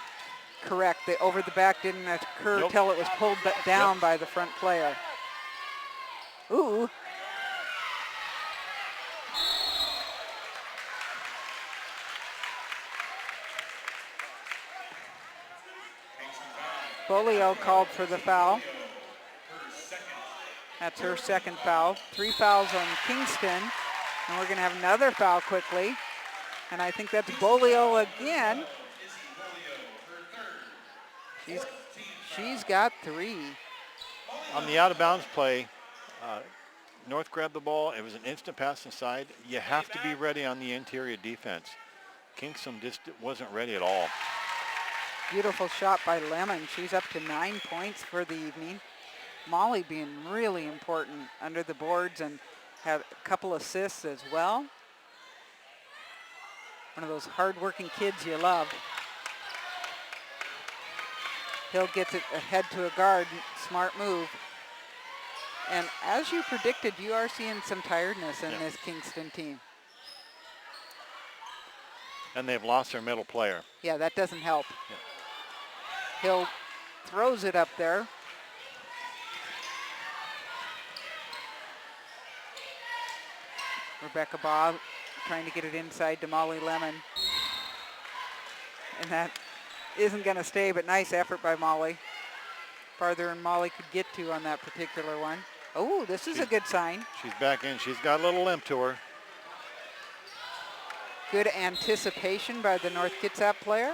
Correct. The over the back didn't occur till it was pulled down by the front player. Ooh. Bolio called for the foul. That's her second foul. 3 fouls on Kingston. And we're going to have another foul quickly. And I think that's Bolio again. She's got 3. On the out of bounds play, North grabbed the ball. It was an instant pass inside. You have to be ready on the interior defense. Kingston just wasn't ready at all. Beautiful shot by Lemon. She's up to 9 points for the evening. Molly being really important under the boards and had a couple assists as well. One of those hard-working kids you love. Hill gets it ahead to a guard. Smart move. And as you predicted, you are seeing some tiredness in this Kingston team. And they've lost their middle player. Yeah, that doesn't help. Yeah. Hill throws it up there. Rebecca Baugh trying to get it inside to Molly Lemon. And that isn't going to stay, but nice effort by Molly. Farther than Molly could get to on that particular one. Oh, this is a good sign. She's back in. She's got a little limp to her. Good anticipation by the North Kitsap player.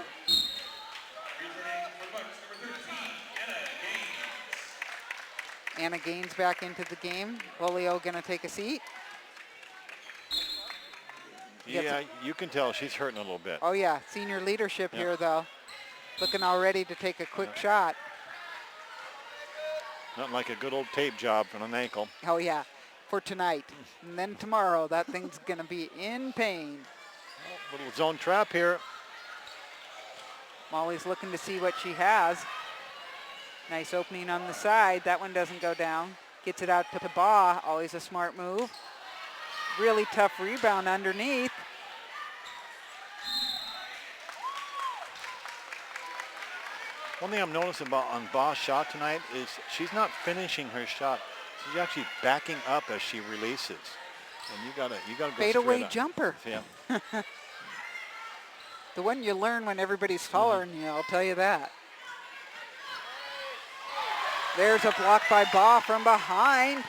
Anna Gaines back into the game. Bolio going to take a seat. Yeah, you can tell she's hurting a little bit. Oh yeah, senior leadership here though. Looking all ready to take a quick shot. Nothing like a good old tape job on an ankle. Oh yeah, for tonight. And then tomorrow, that thing's gonna be in pain. Little zone trap here. Molly's looking to see what she has. Nice opening on the side. That one doesn't go down. Gets it out to Baugh, always a smart move. Really tough rebound underneath. One thing I'm noticing about on Baugh's shot tonight is she's not finishing her shot. She's actually backing up as she releases. And you gotta go Fadeaway jumper. Yeah. The one you learn when everybody's taller than you, I'll tell you that. There's a block by Baugh from behind.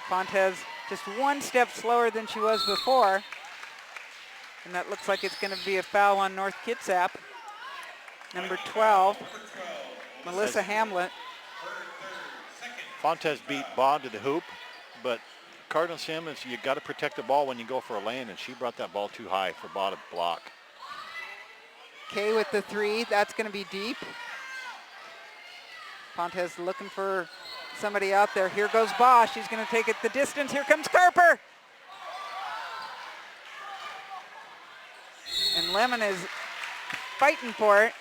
Fontes just one step slower than she was before. And that looks like it's going to be a foul on North Kitsap. Number 12, Melissa Hamlet. Fontes beat Baugh to the hoop, but Cardinal Simmons, you got to protect the ball when you go for a lane, and she brought that ball too high for Baugh to block. Kay with the 3, that's going to be deep. Fontes looking for somebody out there. Here goes Baugh. She's going to take it the distance. Here comes Carper. And Lemon is fighting for it.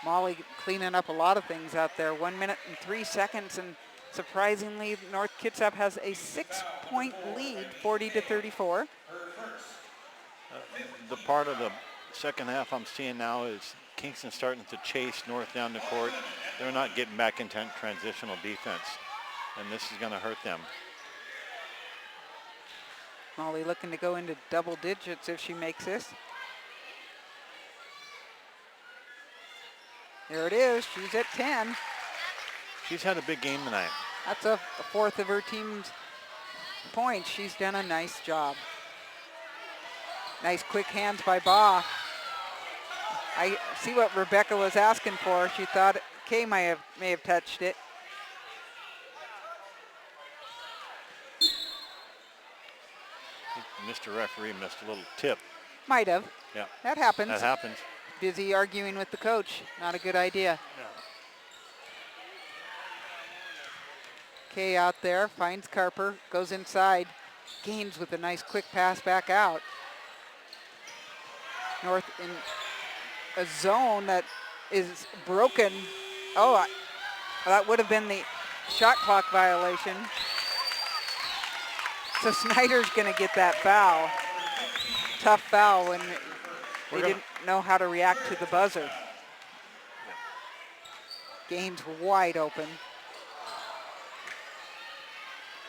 Molly cleaning up a lot of things out there. 1 minute and 3 seconds, and surprisingly, North Kitsap has a 6-point lead, 40-34. The part of the second half I'm seeing now is Kingston starting to chase North down the court. They're not getting back into transitional defense, and this is going to hurt them. Molly looking to go into double digits if she makes this. There it is. She's at 10. She's had a big game tonight. That's a fourth of her team's points. She's done a nice job. Nice quick hands by Baugh. I see what Rebecca was asking for. She thought Kay may have touched it. Mr. Referee missed a little tip. Might have. Yeah. That happens. That happens. Busy arguing with the coach. Not a good idea. Yeah. Kay out there, finds Carper, goes inside. Gaines with a nice quick pass back out. North in a zone that is broken. Oh, that would have been the shot clock violation. So Snyder's going to get that foul. Tough foul when they didn't know how to react to the buzzer. Gaines wide open.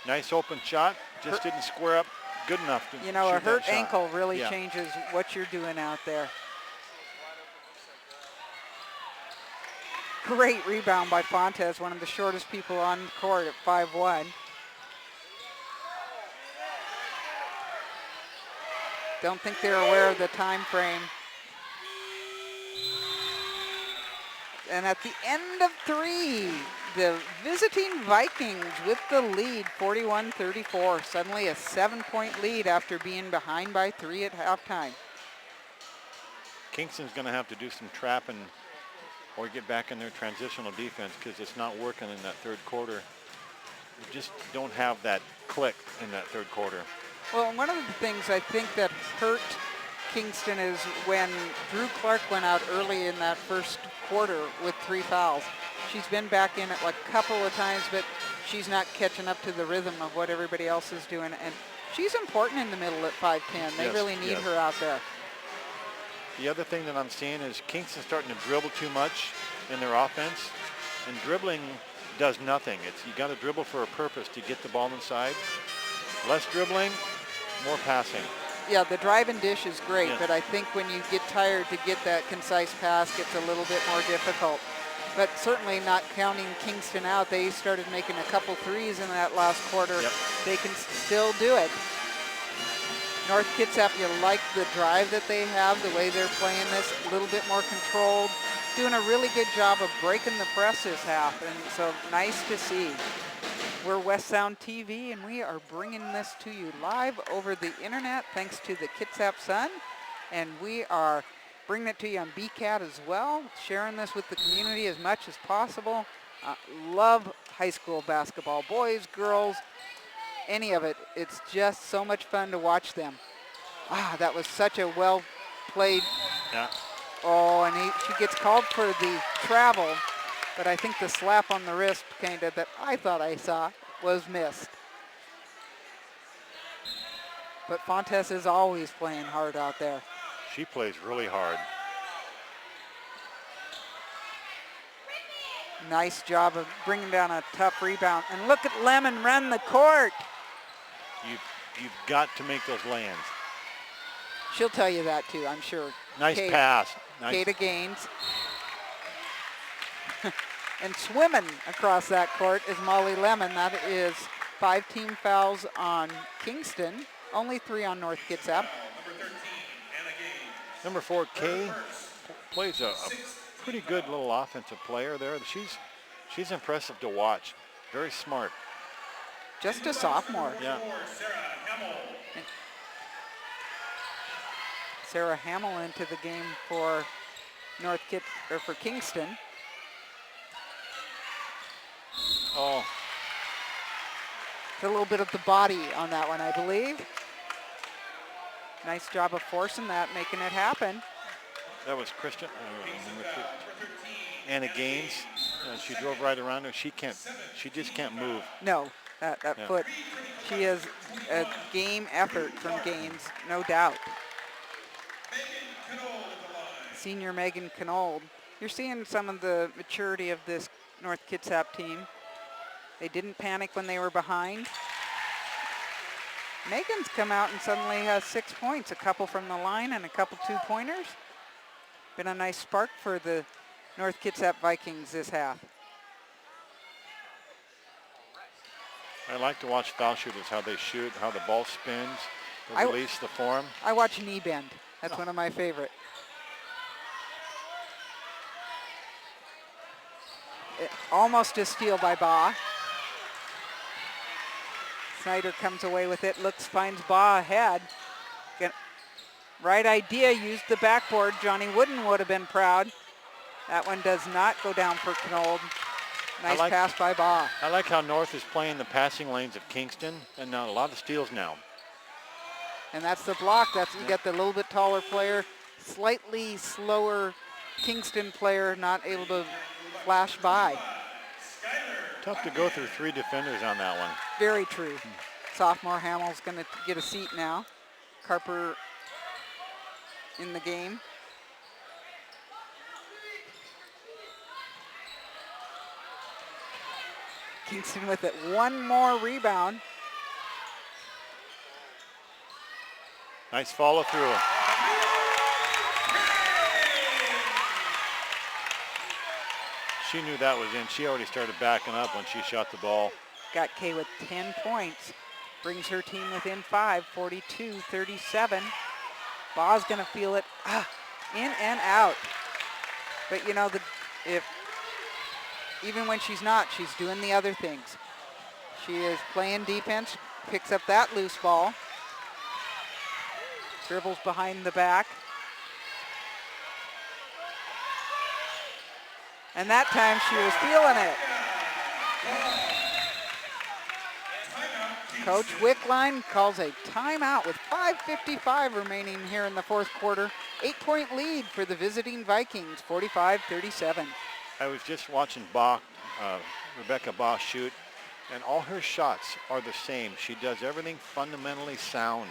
Nice open shot, just didn't square up good enough to You know, a shoot that hurt shot. ankle really Yeah. changes what you're doing out there. Great rebound by Fontes, one of the shortest people on the court at 5'1". Don't think they're aware of the time frame. And at the end of 3, the visiting Vikings with the lead, 41-34. Suddenly a 7-point lead after being behind by 3 at halftime. Kingston's going to have to do some trapping or get back in their transitional defense because it's not working in that third quarter. You just don't have that click in that third quarter. Well, one of the things I think that hurt Kingston is when Drew Clark went out early in that first quarter with 3 fouls. She's been back in it like a couple of times, but she's not catching up to the rhythm of what everybody else is doing. And she's important in the middle at 5'10". They really need her out there. The other thing that I'm seeing is Kingston starting to dribble too much in their offense, and dribbling does nothing. You got to dribble for a purpose to get the ball inside. Less dribbling, more passing. Yeah, the drive and dish is great, but I think when you get tired to get that concise pass gets a little bit more difficult. But certainly not counting Kingston out. They started making a couple threes in that last quarter. They can still do it. North Kitsap, you like the drive that they have, the way they're playing this, a little bit more controlled, doing a really good job of breaking the press this half, and so nice to see. We're West Sound TV, and we are bringing this to you live over the internet thanks to the Kitsap Sun, and we are bringing it to you on BCAT as well, sharing this with the community as much as possible. Love high school basketball, boys, girls, any of it. It's just so much fun to watch them. That was such a well played. Yeah. Oh, and she gets called for the travel, but I think the slap on the wrist kind of that I thought I saw was missed. But Fontes is always playing hard out there. She plays really hard. Nice job of bringing down a tough rebound. And look at Lemon run the court. You've got to make those lands. She'll tell you that too, I'm sure. Nice pass. Nice. Kata Gaines. And swimming across that court is Molly Lemon. That is 5 team fouls on Kingston, only 3 on North Kitsap. Number 4, Kay, plays a pretty good little offensive player there. She's impressive to watch. Very smart. Just a sophomore. Yeah. Sarah Hamill into the game for for Kingston. Oh. A little bit of the body on that one, I believe. Nice job of forcing that, making it happen. That was Christian. Number 3. Anna Gaines. She drove right around her. She just can't move. No, that foot. She has a game effort from Gaines, no doubt. Senior Megan Knold. You're seeing some of the maturity of this North Kitsap team. They didn't panic when they were behind. Megan's come out and suddenly has 6 points, a couple from the line and a couple 2-pointers. Been a nice spark for the North Kitsap Vikings this half. I like to watch foul shooters, how they shoot, how the ball spins, the release, the form. I watch knee bend. That's one of my favorite. Almost a steal by Baugh. Snyder comes away with it, finds Baugh ahead. Right idea, used the backboard. Johnny Wooden would have been proud. That one does not go down for Knold. Nice pass by Baugh. I like how North is playing the passing lanes of Kingston, and now a lot of steals now. And that's the block. You get the little bit taller player, slightly slower Kingston player, not able to flash by. Tough to go through 3 defenders on that one. Very true. Sophomore Hamill's going to get a seat now. Carper in the game. Kingston with it. One more rebound. Nice follow through. She knew that was in. She already started backing up when she shot the ball. Got Kay with 10 points. Brings her team within 5, 42-37. Ball's gonna feel it. In and out. But you know, even when she's not, she's doing the other things. She is playing defense, picks up that loose ball, dribbles behind the back. And that time she was feeling it. Coach Wickline calls a timeout with 5:55 remaining here in the fourth quarter. 8-point lead for the visiting Vikings, 45-37. I was just watching Rebecca Baugh shoot, and all her shots are the same. She does everything fundamentally sound.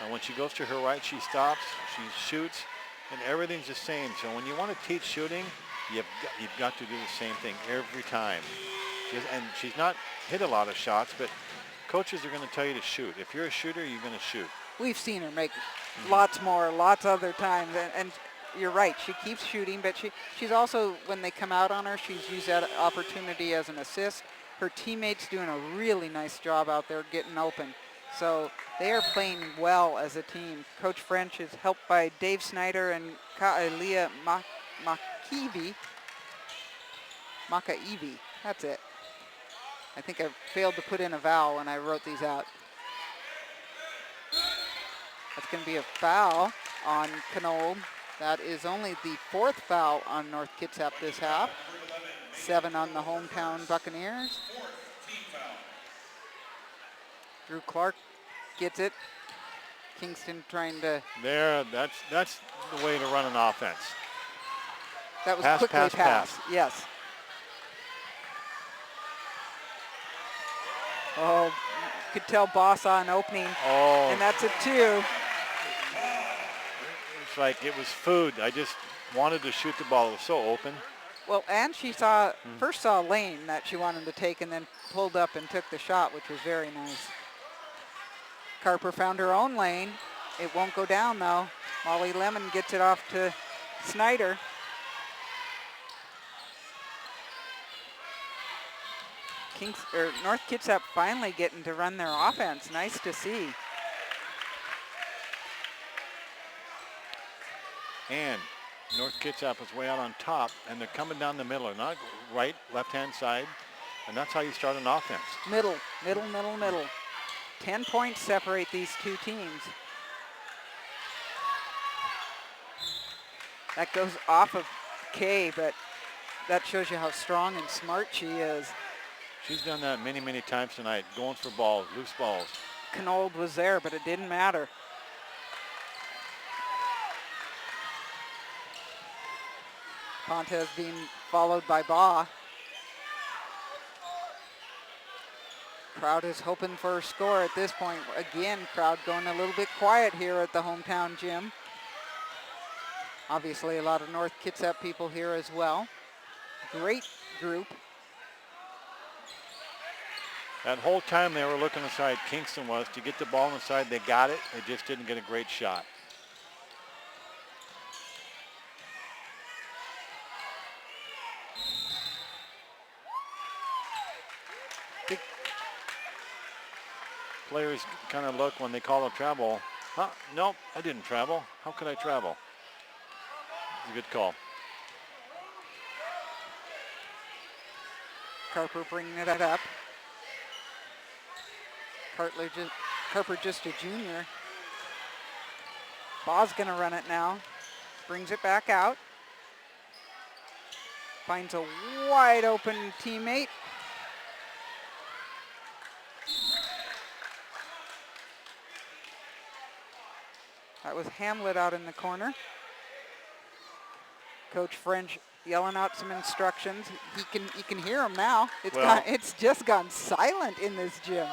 When she goes to her right, she stops, she shoots, and everything's the same. So when you want to teach shooting, you've got to do the same thing every time. And she's not hit a lot of shots, but coaches are going to tell you to shoot. If you're a shooter, you're going to shoot. We've seen her make lots more, lots other times, and you're right, she keeps shooting, but she's also, when they come out on her, she's used that opportunity as an assist. Her teammates doing a really nice job out there getting open. So they are playing well as a team. Coach French is helped by Dave Snyder and Ka'elia Makaivi. That's it. I think I failed to put in a vowel when I wrote these out. That's going to be a foul on Knoll. That is only the fourth foul on North Kitsap this half. 7 on the hometown Buccaneers. Drew Clark gets it. Kingston trying to... There, that's the way to run an offense. That was Pass, quickly pass, passed. pass. Yes. Oh, could tell Boss saw an opening. Oh. And that's a 2. It's like it was food. I just wanted to shoot the ball. It was so open. Well, and she first saw a lane that she wanted to take and then pulled up and took the shot, which was very nice. Carper found her own lane. It won't go down, though. Molly Lemon gets it off to Snyder. North Kitsap finally getting to run their offense. Nice to see. And North Kitsap is way out on top, and they're coming down the middle, not right, left-hand side, and that's how you start an offense. Middle. 10 points separate these two teams. That goes off of Kay, but that shows you how strong and smart she is. She's done that many, many times tonight, going for balls, loose balls. Knold was there, but it didn't matter. Pontes being followed by Baugh. Crowd is hoping for a score at this point. Again, crowd going a little bit quiet here at the hometown gym. Obviously, a lot of North Kitsap people here as well. Great group. That whole time they were looking aside, Kingston was, to get the ball inside. They got it. They just didn't get a great shot. Players kind of look when they call a travel. Nope, I didn't travel. How could I travel? It's a good call. Carper bringing it up. Carper just a junior. Baugh's gonna run it now. Brings it back out. Finds a wide open teammate. That was Hamlet out in the corner. Coach French yelling out some instructions. You can hear him now. It's just gone silent in this gym.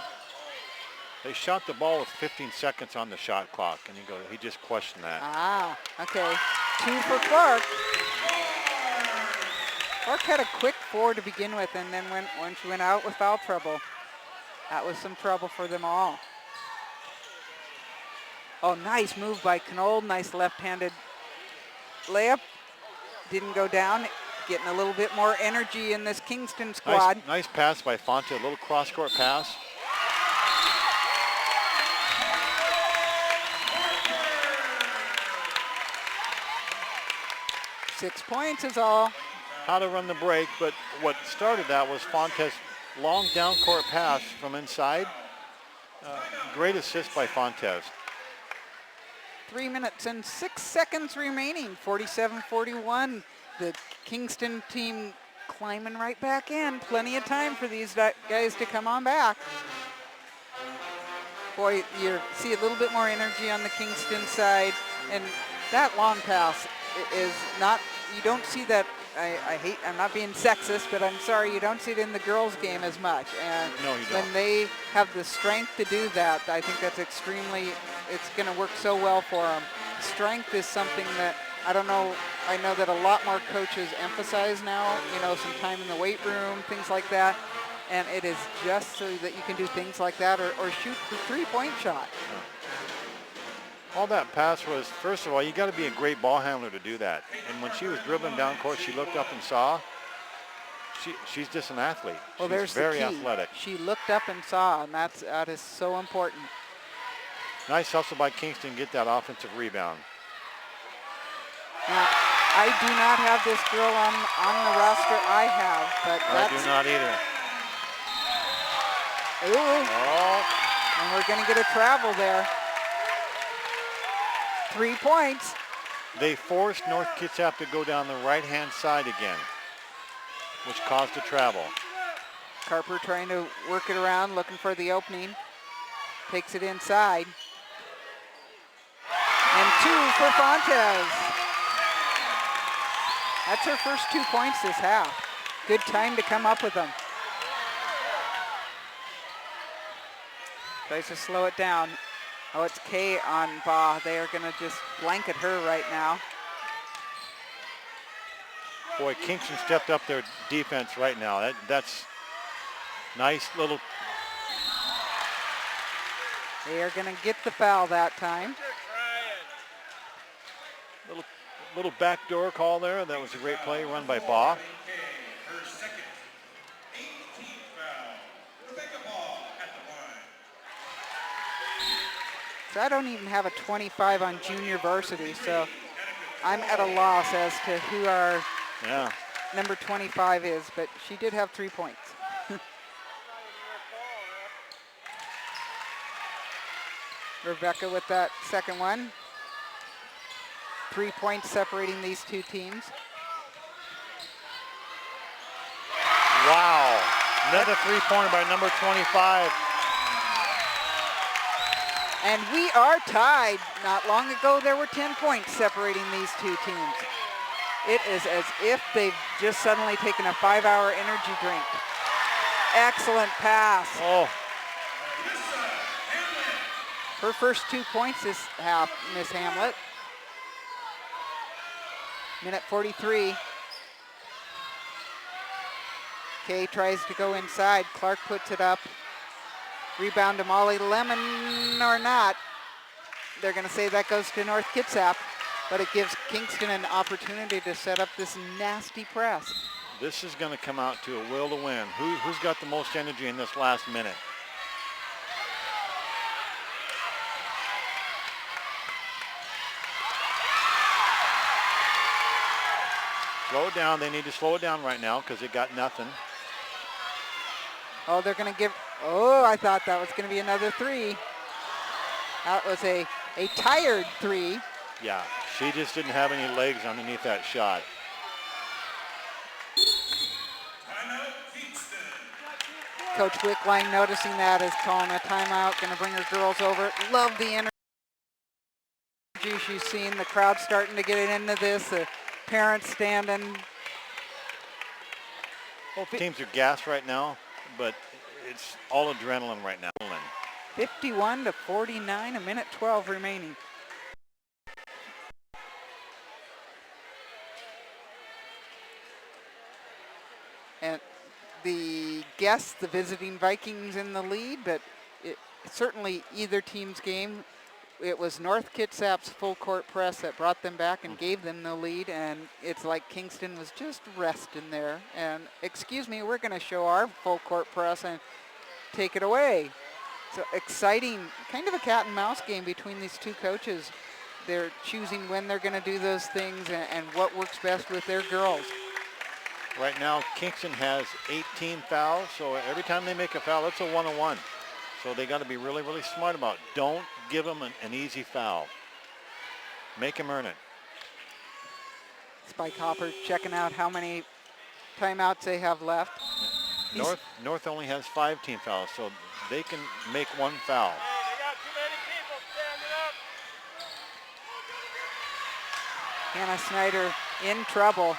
They shot the ball with 15 seconds on the shot clock, and he just questioned that. Okay. 2 for Clark. Clark had a quick 4 to begin with, and then when she went out with foul trouble, that was some trouble for them all. Oh, nice move by Knoll. Nice left-handed layup. Didn't go down. Getting a little bit more energy in this Kingston squad. Nice pass by Fonte, a little cross-court pass. 6 points is all. How to run the break, but what started that was Fontes' long down court pass from inside. Great assist by Fontes. 3 minutes and 6 seconds remaining, 47-41. The Kingston team climbing right back in. Plenty of time for these guys to come on back. Boy, you see a little bit more energy on the Kingston side, and that long pass is not, you don't see that. I'm not being sexist, but I'm sorry, you don't see it in the girls' game as much. And no, you don't. When they have the strength to do that, I think that's extremely, it's going to work so well for them. Strength is something that, I don't know, I know that a lot more coaches emphasize now, you know, some time in the weight room, things like that. And it is just so that you can do things like that or shoot the three-point shot. All that pass was, first of all, you got to be a great ball handler to do that. And when she was dribbling down court, she looked up and saw. She's just an athlete. Well, she's there's very the key. athletic. She looked up and saw, and that is so important. Nice hustle by Kingston, get that offensive rebound. Now, I do not have this girl on the roster I have, but I do not either. Ooh, Oh, and we're going to get a travel there. 3 points. they forced North Kitsap to go down the right-hand side again, which caused a travel. Carper trying to work it around, looking for the opening. Takes it inside. And 2 for Fontes. That's her first 2 points this half. Good time to come up with them. Tries to slow it down. Oh, it's Kay on Ba. They are going to just blanket her right now. Boy, Kingston stepped up their defense right now. That's nice little. They are going to get the foul that time. Little backdoor call there. That was a great play run by Ba. Her second, 18th foul. Rebecca Ball at the line. So I don't even have a 25 on junior varsity, so I'm at a loss as to who our number 25 is, but she did have 3 points. Rebecca with that second one. 3 points separating these two teams. Wow. Another three-pointer by number 25. And we are tied. Not long ago, there were 10 points separating these two teams. It is as if they've just suddenly taken a 5-hour energy drink. Excellent pass. Oh, Her first 2 points this half, Miss Hamlet. Minute 43. Kay tries to go inside. Clark puts it up. Rebound to Molly Lemon or not. They're going to say that goes to North Kitsap, but it gives Kingston an opportunity to set up this nasty press. this is going to come out to a will to win. Who's got the most energy in this last minute? Slow it down. They need to slow it down right now because they got nothing. Oh, they're going to give, oh, I thought that was going to be another three. That was a tired three. Yeah, she just didn't have any legs underneath that shot. Coach Wickline noticing that is calling a timeout, going to bring her girls over. Love the energy she's seen. The crowd starting to get into this. The parents standing. Both teams are gassed right now, but it's all adrenaline right now. 51-49, a minute 12 remaining. And the guests, the visiting Vikings in the lead, but certainly either team's game. It was North Kitsap's full court press that brought them back and gave them the lead, and it's like Kingston was just resting there. And excuse me, we're going to show our full court press and take it away. So exciting, kind of a cat and mouse game between these two coaches. they're choosing when they're going to do those things and what works best with their girls. Right now, Kingston has 18 fouls, so every time they make a foul, it's a one-on-one. So they got to be really, really smart about it. Don't give them an easy foul. Make them earn it. Spike Hopper checking out how many timeouts they have left. North only has 5 team fouls, so they can make one foul. Hey, they got too many people standing up. Hannah Snyder in trouble.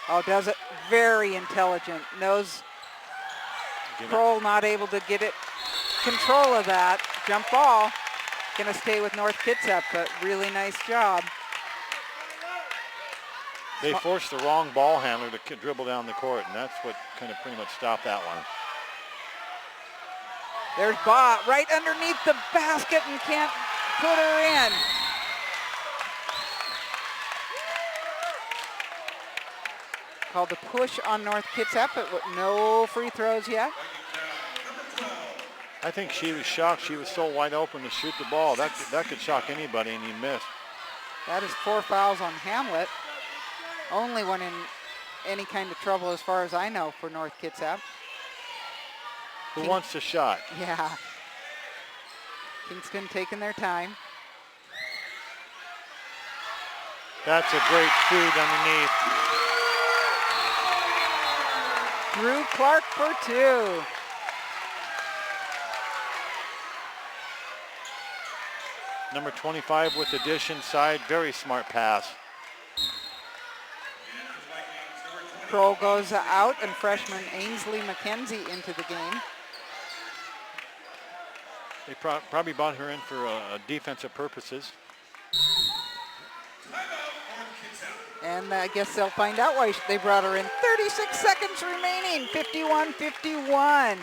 Oh, does it very intelligent. Knows Kroll not able to get it control of that. Jump ball. Gonna stay with North Kitsap, but really nice job. They forced the wrong ball handler to dribble down the court, and that's what kind of pretty much stopped that one. There's Ba right underneath the basket and can't put her in. Called the push on North Kitsap, but with no free throws yet. I think she was shocked. She was so wide open to shoot the ball. That could shock anybody, and he missed. That is 4 fouls on Hamlet. Only one in any kind of trouble as far as I know for North Kitsap. Who wants the shot? Yeah. Kingston taking their time. That's a great feed underneath. Drew Clark for 2. Number 25 with the dish inside. Very smart pass. Kroll goes out and freshman Ainsley McKenzie into the game. They probably brought her in for defensive purposes. And I guess they'll find out why they brought her in. 36 seconds remaining, 51-51.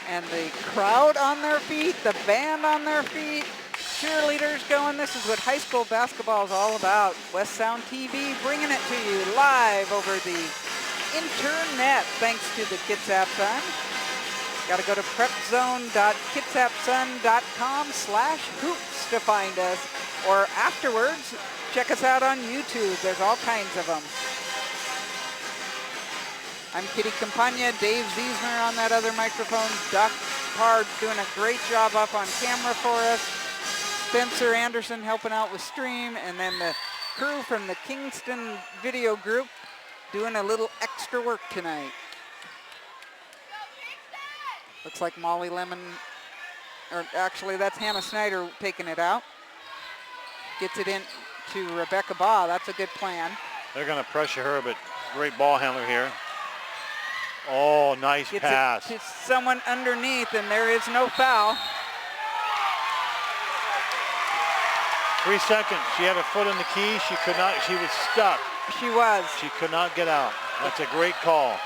And the crowd on their feet, the band on their feet, cheerleaders going. This is what high school basketball is all about. West Sound TV bringing it to you live over the internet thanks to the Kitsap Sun. Got to go to prepzone.kitsapsun.com/hoops to find us. Or afterwards, check us out on YouTube. There's all kinds of them. I'm Kitty Campagna, Dave Ziesmer on that other microphone. Doc Pard doing a great job up on camera for us. Spencer Anderson helping out with stream. And then the crew from the Kingston video group doing a little extra work tonight. Looks like Molly Lemon, or actually that's Hannah Snyder taking it out. Gets it in to Rebecca Ba. That's a good plan. They're going to pressure her, but great ball handler here. Oh, nice Gets pass. it to someone underneath, and there is no foul. 3 seconds. She had her foot in the key. She could not. She was stuck. She was. She could not get out. That's a great call.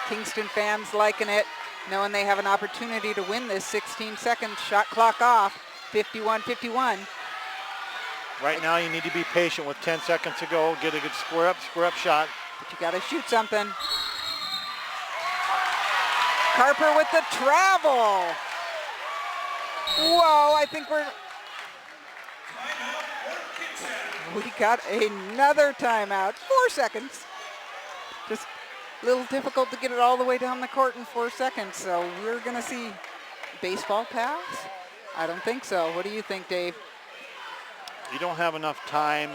Kingston fans liking it, knowing they have an opportunity to win this. 16 seconds, shot clock off, 51-51. Right now you need to be patient with 10 seconds to go. Get a good square up shot. But you got to shoot something. Carper with the travel. Whoa, I think we got another timeout. 4 seconds. Just a little difficult to get it all the way down the court in 4 seconds. So we're going to see baseball pass? I don't think so. What do you think, Dave? You don't have enough time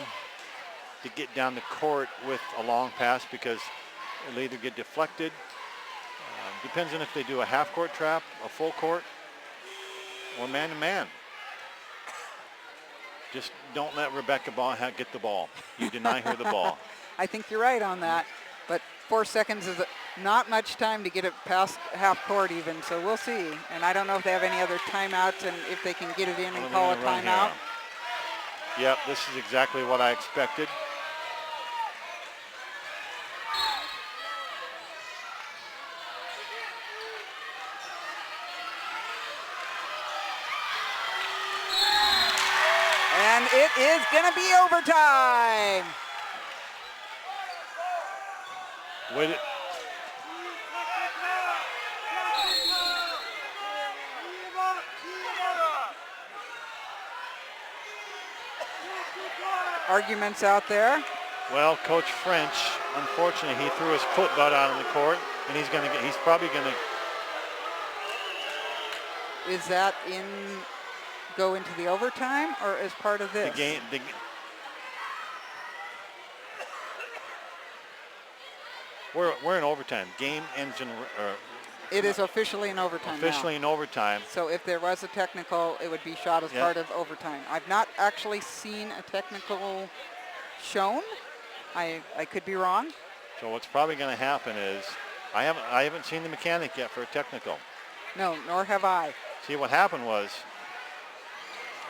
to get down the court with a long pass because it'll either get deflected. Depends on if they do a half court trap, a full court, or man to man. Just don't let Rebecca Ba get the ball. You deny her the ball. I think you're right on that. But 4 seconds is not much time to get it past half court even, so we'll see. And I don't know if they have any other timeouts and if they can get it in and call a timeout. Yep, this is exactly what I expected. And it is going to be overtime. Wait. arguments out there. Well, Coach French, unfortunately, he threw his football out on the court, and he's probably gonna. Is that go into the overtime or as part of this? We're in overtime. Game ends in. It is officially in overtime Officially now. in overtime. So if there was a technical, it would be shot as part of overtime. I've not actually seen a technical shown. I could be wrong. So what's probably going to happen is I haven't seen the mechanic yet for a technical. No, nor have I. See, what happened was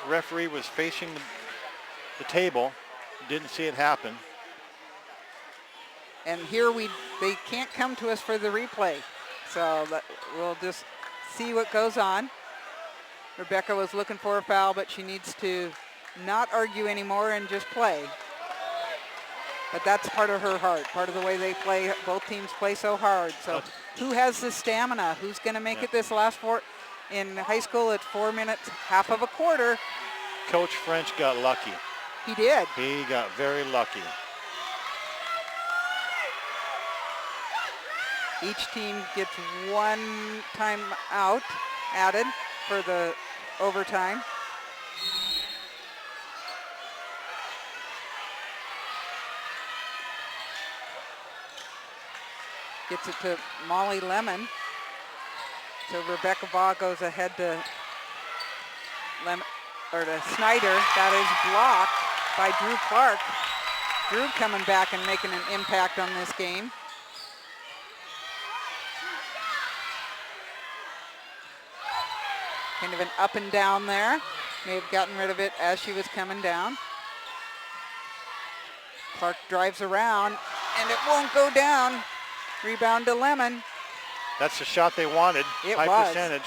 the referee was facing the table, didn't see it happen. And here they can't come to us for the replay. So we'll just see what goes on. Rebecca was looking for a foul, but she needs to not argue anymore and just play. But that's part of her heart, part of the way they play. Both teams play so hard. So who has the stamina? Who's going to make it this last four? In high school, it's 4 minutes, half of a quarter. Coach French got lucky. He did. He got very lucky. Each team gets one time out added for the overtime. Gets it to Molly Lemon. So Rebecca Baugh goes ahead to Snyder. That is blocked by Drew Clark. Drew coming back and making an impact on this game. Kind of an up and down there. May have gotten rid of it as she was coming down. Clark drives around, and it won't go down. Rebound to Lemon. That's the shot they wanted. It high was. Percentage.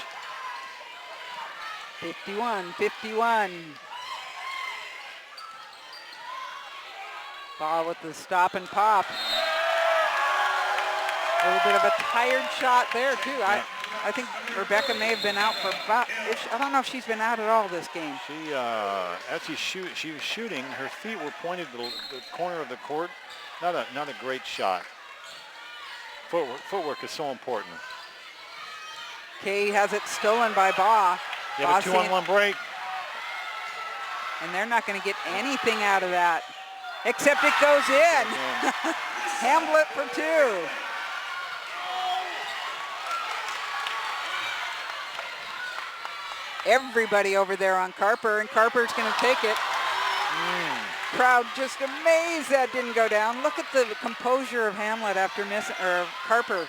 51-51. Ball with the stop and pop. A little bit of a tired shot there, too. Yeah. I think Rebecca may have been out for about, I don't know if she's been out at all this game. She, as she was shooting, her feet were pointed to the corner of the court. Not a great shot. Footwork is so important. Kay has it stolen by Baugh. They have a 2-on-1 break. And they're not going to get anything out of that, except it goes in. Hamblett for two. Everybody over there on Carper, and Carper's going to take it. Crowd just amazed that didn't go down. Look at the composure of Hamlet after missing, or Carper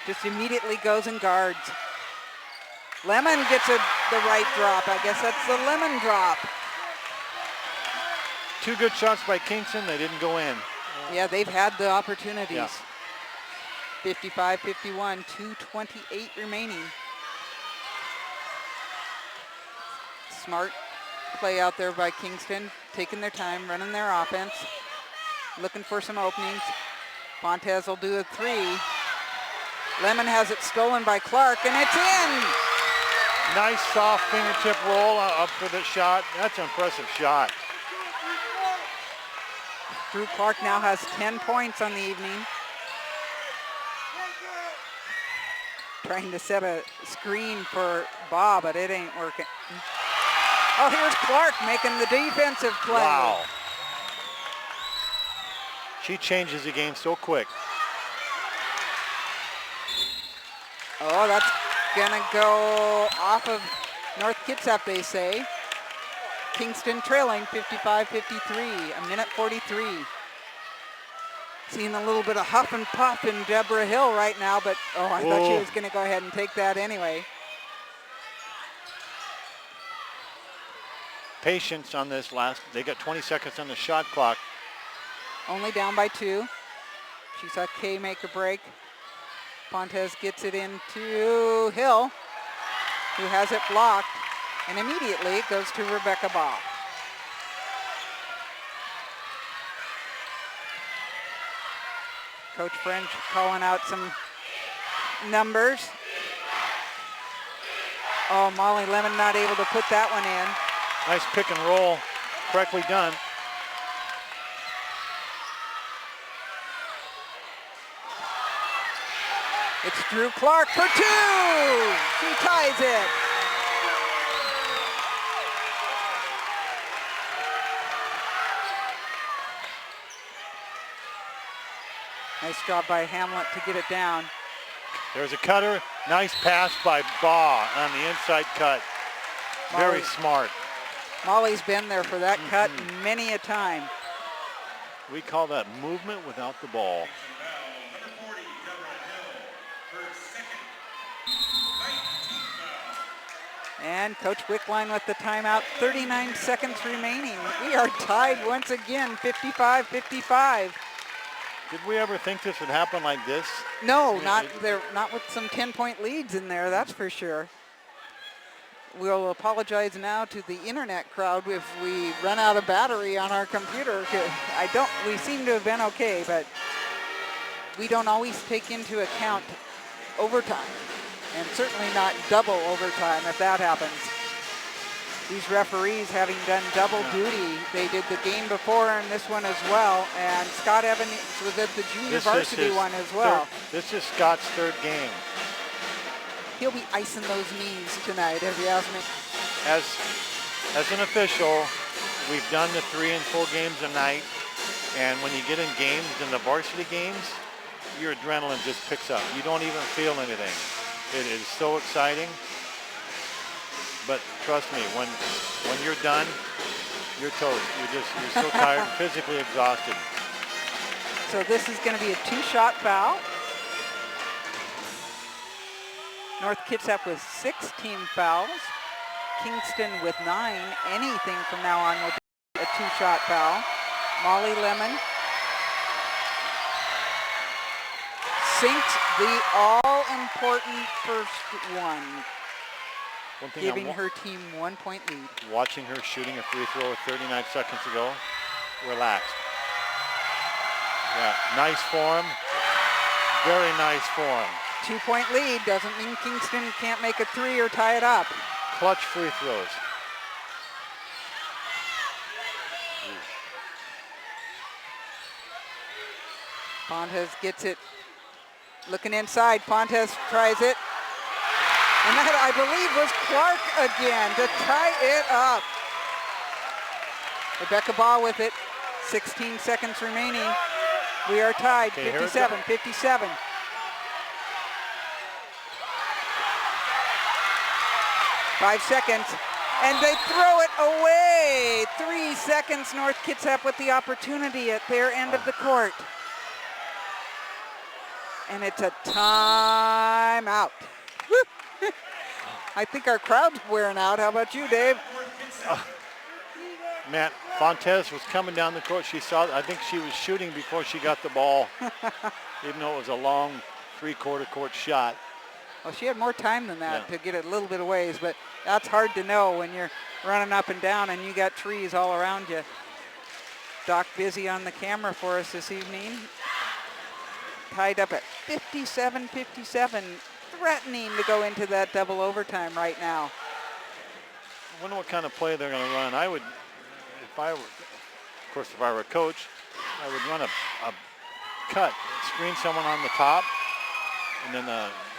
just immediately goes and guards. Lemon gets the right drop. I guess that's the Lemon drop. Two good shots by Kingston. They didn't go in. Yeah, they've had the opportunities. Yeah. 55-51, 2:28 remaining. Smart play out there by Kingston, taking their time, running their offense, looking for some openings. Fontez will do a three. Lemon has it stolen by Clark, and it's in! Nice soft fingertip roll up for the shot. That's an impressive shot. Drew Clark now has 10 points on the evening. Trying to set a screen for Baugh, but it ain't working. Oh, here's Clark making the defensive play. Wow. She changes the game so quick. Oh, that's gonna go off of North Kitsap, they say. Kingston trailing 55-53, a minute 43. Seeing a little bit of huff and puff in Deborah Hill right now, but I thought she was gonna go ahead and take that anyway. Patience on this they got 20 seconds on the shot clock. Only down by 2. She saw Kay make a break. Fontez gets it into Hill, who has it blocked, and immediately it goes to Rebecca Baugh. Coach French calling out some numbers. Oh, Molly Lemon not able to put that one in. Nice pick and roll, correctly done. It's Drew Clark for 2. She ties it. Nice job by Hamlet to get it down. There's a cutter. Nice pass by Baugh on the inside cut. Very smart. Molly's been there for that cut many a time. We call that movement without the ball. And Coach Wickline with the timeout, 39 seconds remaining. We are tied once again, 55-55. Did we ever think this would happen like this? No, not with some 10-point leads in there, that's for sure. We'll apologize now to the internet crowd if we run out of battery on our computer. We seem to have been okay, but we don't always take into account overtime, and certainly not double overtime if that happens. These referees having done double duty, they did the game before and this one as well, and Scott Evans was at the junior varsity one as well. This is Scott's third game. He'll be icing those knees tonight, if you ask me. As an official, we've done the 3 and 4 games a night, and when you get in games, in the varsity games, your adrenaline just picks up. You don't even feel anything. It is so exciting. But trust me, when you're done, you're toast. You're so tired and physically exhausted. So this is going to be a 2-shot foul. North Kitsap with 6 team fouls. Kingston with 9. Anything from now on will be a 2-shot foul. Molly Lemon sinks the all-important first one, giving her team 1-point lead. Watching her shooting a free throw with 39 seconds to go, relaxed. Yeah, nice form, very nice form. 2-point lead doesn't mean Kingston can't make a 3 or tie it up. Clutch free throws. Fontes gets it, looking inside. Fontes tries it. And that, I believe, was Clark again to tie it up. Rebecca Baugh with it. 16 seconds remaining. We are tied, 57-57. Five seconds, and they throw it away. 3 seconds, North Kitsap with the opportunity at their end of the court. And it's a timeout. I think our crowd's wearing out. How about you, Dave? Matt, Fontes was coming down the court. She saw, I think she was shooting before she got the ball, even though it was a long 3/4 court shot. Well, she had more time than that to get it a little bit of ways, but that's hard to know when you're running up and down and you got trees all around you. Doc busy on the camera for us this evening. Tied up at 57-57, threatening to go into that double overtime right now. I wonder what kind of play they're going to run. I would, if I were a coach, I would run a cut, screen someone on the top, and then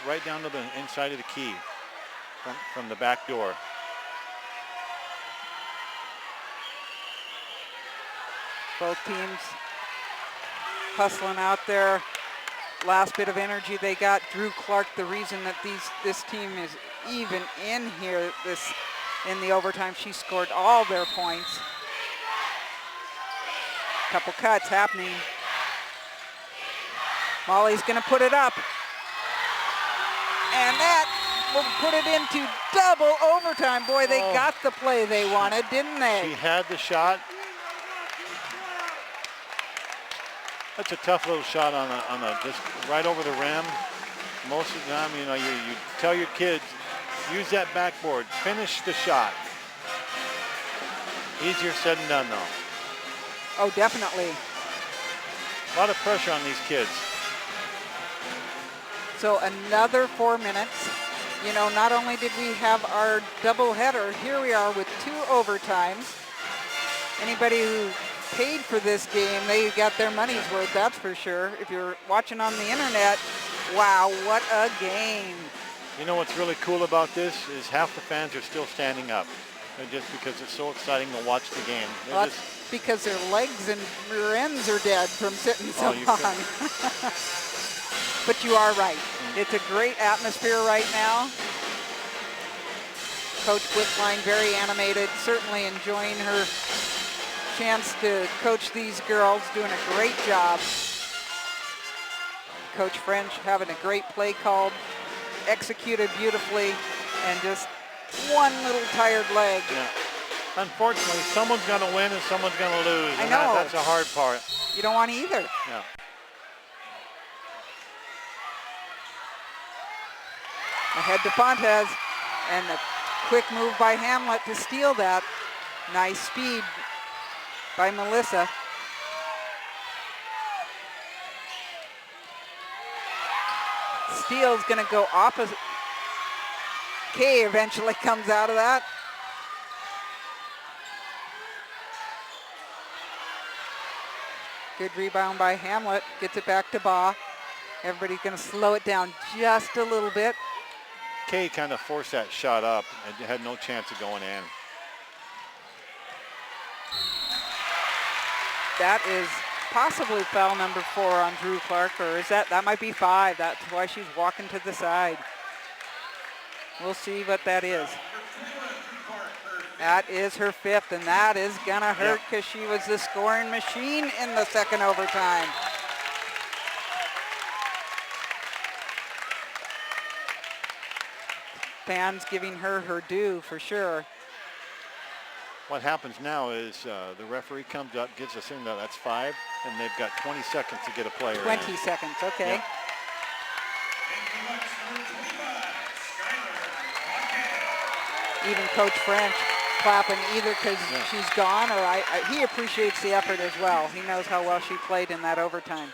right down to the inside of the key from the back door. Both teams hustling out there. Last bit of energy they got. Drew Clark, the reason that this team is even in here in the overtime. She scored all their points. Couple cuts happening. Molly's gonna put it up. And that will put it into double overtime. Boy, they got the play they wanted, didn't they? She had the shot. That's a tough little shot on a just right over the rim. Most of the time, you know, you tell your kids, use that backboard, finish the shot. Easier said than done, though. Oh, definitely. A lot of pressure on these kids. So another 4 minutes. You know, not only did we have our double header, here we are with 2 overtimes. Anybody who paid for this game, they got their money's worth, that's for sure. If you're watching on the internet, Wow, what a game. You know what's really cool about this is half the fans are still standing up. Just because it's so exciting to watch the game. Well, that's because their legs and rear ends are dead from sitting so long. But you are right. It's a great atmosphere right now. Coach Wickline very animated, certainly enjoying her chance to coach these girls, doing a great job. Coach French having a great play called, executed beautifully, and just one little tired leg. Yeah. Unfortunately, someone's going to win and someone's going to lose. I know. That's a hard part. You don't want either. Yeah. Ahead to Fontes, and a quick move by Hamlet to steal that. Nice speed by Melissa. Steele's going to go opposite. Kay eventually comes out of that. Good rebound by Hamlet. Gets it back to Baugh. Everybody's going to slow it down just a little bit. Kay kind of forced that shot up and had no chance of going in. That is possibly foul number 4 on Drew Clark, or is that might be 5. That's why she's walking to the side. We'll see what that is. That is her 5th, and that is gonna hurt because she was the scoring machine in the second overtime. Fans giving her her due for sure. What happens now is the referee comes up, gives a signal, that's 5, and they've got 20 seconds to get a player 20 in. seconds, okay. Yep. Even Coach French clapping either because she's gone or he appreciates the effort as well. He knows how well she played in that overtime.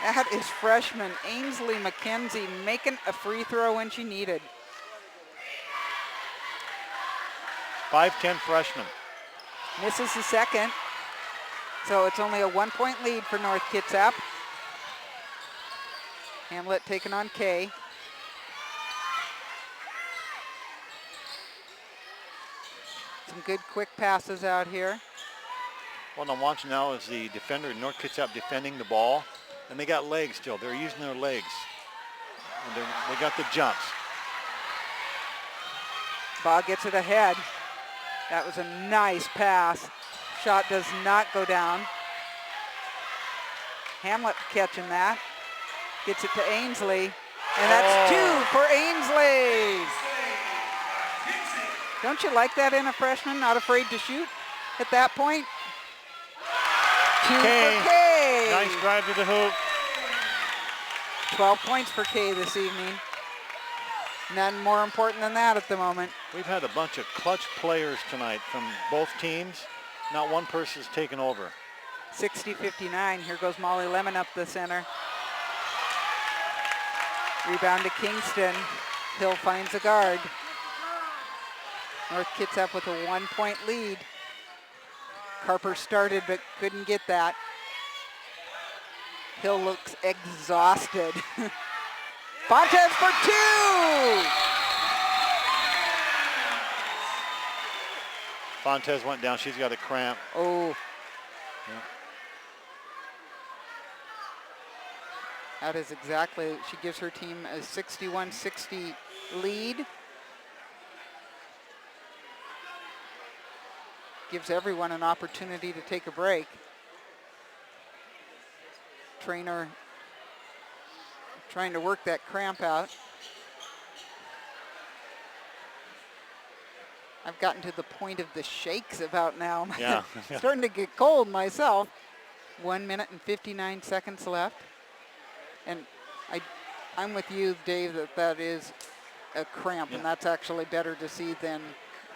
That is freshman Ainsley McKenzie making a free throw when she needed. 5'10" freshman. Misses the second. So it's only a 1-point lead for North Kitsap. Hamlet taking on Kay. Some good quick passes out here. What I'm watching now is the defender, North Kitsap, defending the ball. And they got legs still. They're using their legs. And they got the jumps. Baugh gets it ahead. That was a nice pass. Shot does not go down. Hamlet catching that. Gets it to Ainsley. And that's 2 for Ainsley. Don't you like that in a freshman? Not afraid to shoot at that point? 2 for Kay. Nice drive to the hoop. 12 points for Kay this evening. None more important than that at the moment. We've had a bunch of clutch players tonight from both teams. Not one person's taken over. 60-59. Here goes Molly Lemon up the center. Rebound to Kingston. Hill finds a guard. North Kitsap with a 1-point lead. Carper started but couldn't get that. Hill looks exhausted. Fontes for 2! Fontes went down. She's got a cramp. Oh. Yeah. That is exactly, she gives her team a 61-60 lead. Gives everyone an opportunity to take a break. Trainer trying to work that cramp out. I've gotten to the point of the shakes about now. Yeah. Starting to get cold myself. 1 minute and 59 seconds left. And I'm with you, Dave, that is a cramp, and that's actually better to see than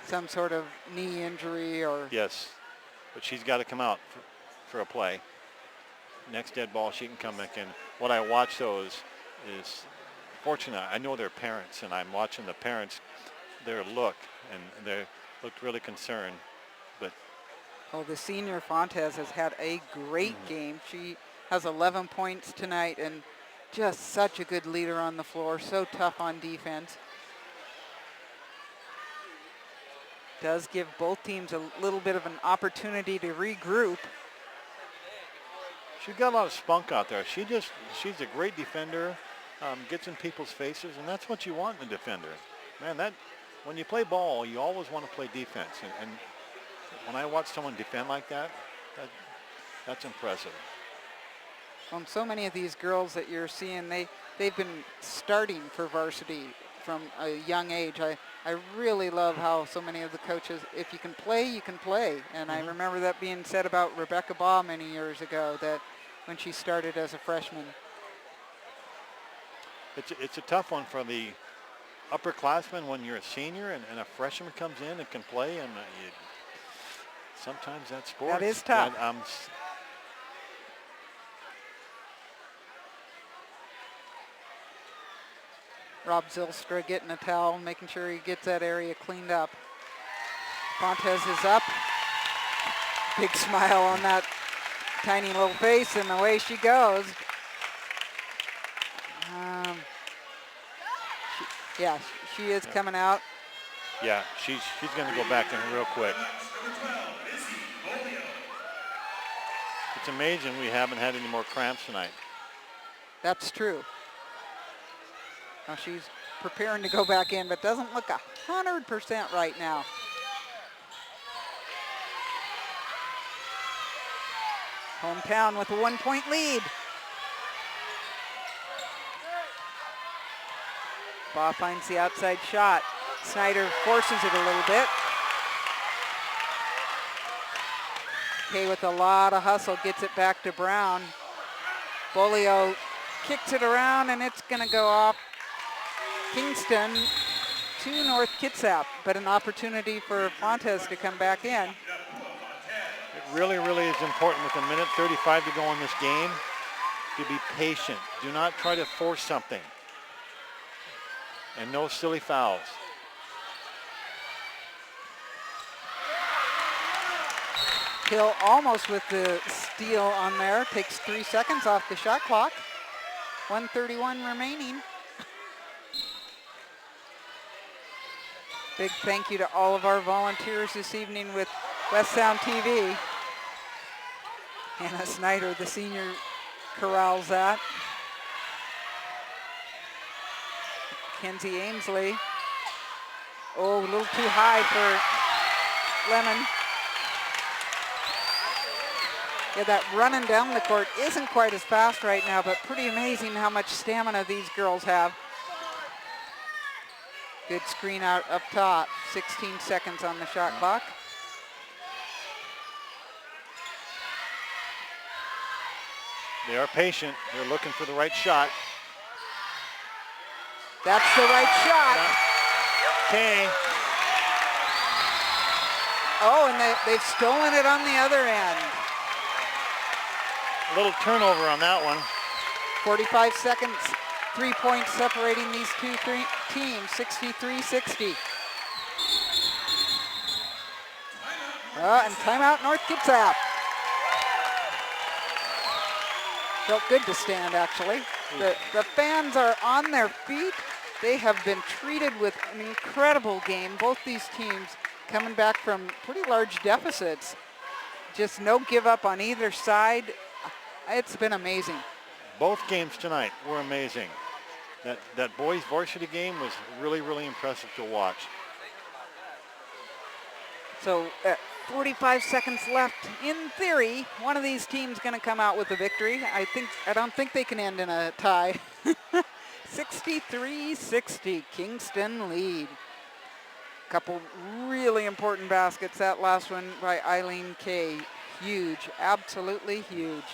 some sort of knee injury or... Yes, but she's got to come out for a play. Next dead ball, she can come back in. What I watch, though, is fortunate. I know their parents, and I'm watching the parents, their look, and they looked really concerned. But Oh, the senior Fontes has had a great game. She has 11 points tonight and just such a good leader on the floor, so tough on defense. Does give both teams a little bit of an opportunity to regroup. She's got a lot of spunk out there. She's a great defender, gets in people's faces, and that's what you want in a defender. Man, when you play ball, you always want to play defense. And when I watch someone defend like that's impressive. On so many of these girls that you're seeing, they've been starting for varsity from a young age. I really love how so many of the coaches, if you can play, you can play. And I remember that being said about Rebecca Baugh many years ago, that when she started as a freshman. It's a tough one for the upperclassmen when you're a senior and a freshman comes in and can play, and sometimes that's sports. That is tough. Rob Zylstra getting a towel, making sure he gets that area cleaned up. Fontes is up. Big smile on that tiny little face, and away she goes. She is coming out. Yeah, she's going to go back in real quick. It's amazing we haven't had any more cramps tonight. That's true. Now she's preparing to go back in, but doesn't look 100% right now. Hometown with a 1-point lead. Baugh finds the outside shot. Snyder forces it a little bit. Kay with a lot of hustle gets it back to Brown. Bolio kicks it around, and it's going to go off Kingston to North Kitsap, but an opportunity for Fontes to come back in. It really, really is important with 1:35 to go in this game to be patient. Do not try to force something. And no silly fouls. Hill almost with the steal on there. Takes 3 seconds off the shot clock. 1:31 remaining. Big thank you to all of our volunteers this evening with West Sound TV. Hannah Snyder, the senior, corrals that. Kenzie Ainsley. Oh, a little too high for Lemon. Yeah, that running down the court isn't quite as fast right now, but pretty amazing how much stamina these girls have. Good screen out up top. 16 seconds on the shot clock. They are patient. They're looking for the right shot. That's the right shot. Okay. Oh, and they've stolen it on the other end. A little turnover on that one. 45 seconds. 3 points separating these two teams. 63-60. And timeout North Kitsap. Felt good to stand, actually. The fans are on their feet. They have been treated with an incredible game. Both these teams coming back from pretty large deficits. Just no give up on either side. It's been amazing. Both games tonight were amazing. That boys varsity game was really, really impressive to watch. So 45 seconds left. In theory, one of these teams going to come out with a victory. I don't think they can end in a tie. 63-60, Kingston lead. Couple really important baskets. That last one by Eileen Kay. Huge, absolutely huge.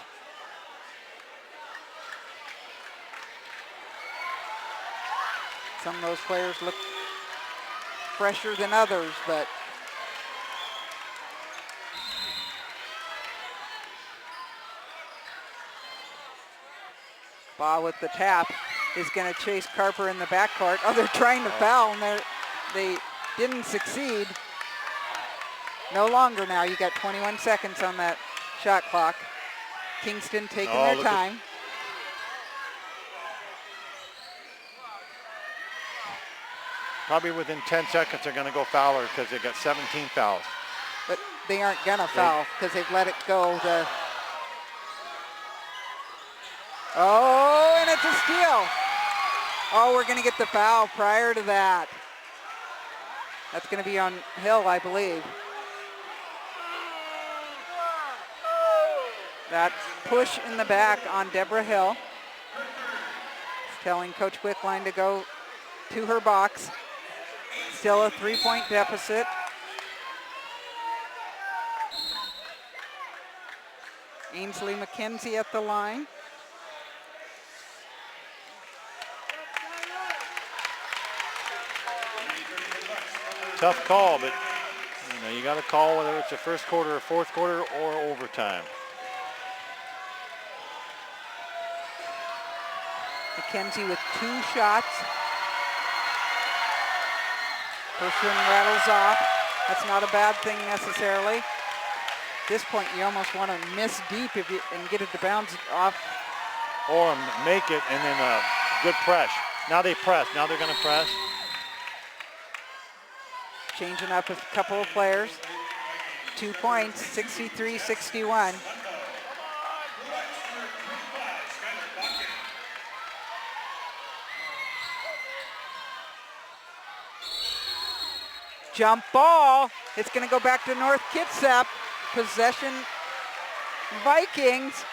Some of those players look fresher than others, but Baugh with the tap is going to chase Carper in the backcourt. Oh, they're trying to foul, and they didn't succeed. No longer now. You got 21 seconds on that shot clock. Kingston taking their look at- time. Probably within 10 seconds they're going to go fouler because they got 17 fouls. But they aren't gonna foul because they've let it go. Oh, and it's a steal. Oh, we're gonna get the foul prior to that. That's gonna be on Hill, I believe. That push in the back on Deborah Hill. It's telling Coach Wickline to go to her box. Still a 3-point deficit. Ainsley McKenzie at the line. Tough call, but you got to call whether it's the first quarter or fourth quarter or overtime. McKenzie with 2 shots. First one rattles off. That's not a bad thing necessarily. At this point, you almost want to miss deep and get it to bounce off. Or make it and then a good press. Now they press. Now they're going to press. Changing up a couple of players. 2 points, 63-61. Jump ball. It's going to go back to North Kitsap. Possession Vikings.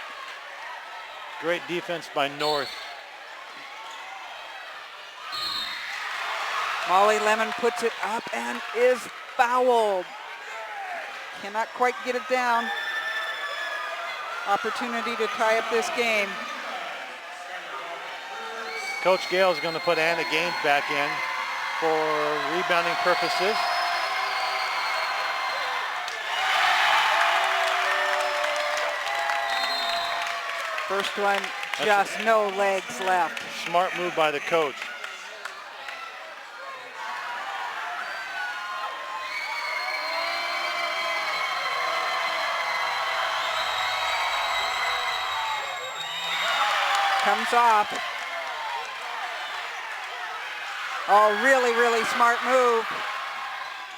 Great defense by North. Molly Lemon puts it up and is fouled. Cannot quite get it down. Opportunity to tie up this game. Coach Gale is going to put Anna Gaines back in for rebounding purposes. First one, just no legs left. Smart move by the coach. Comes off. Oh, really, really smart move.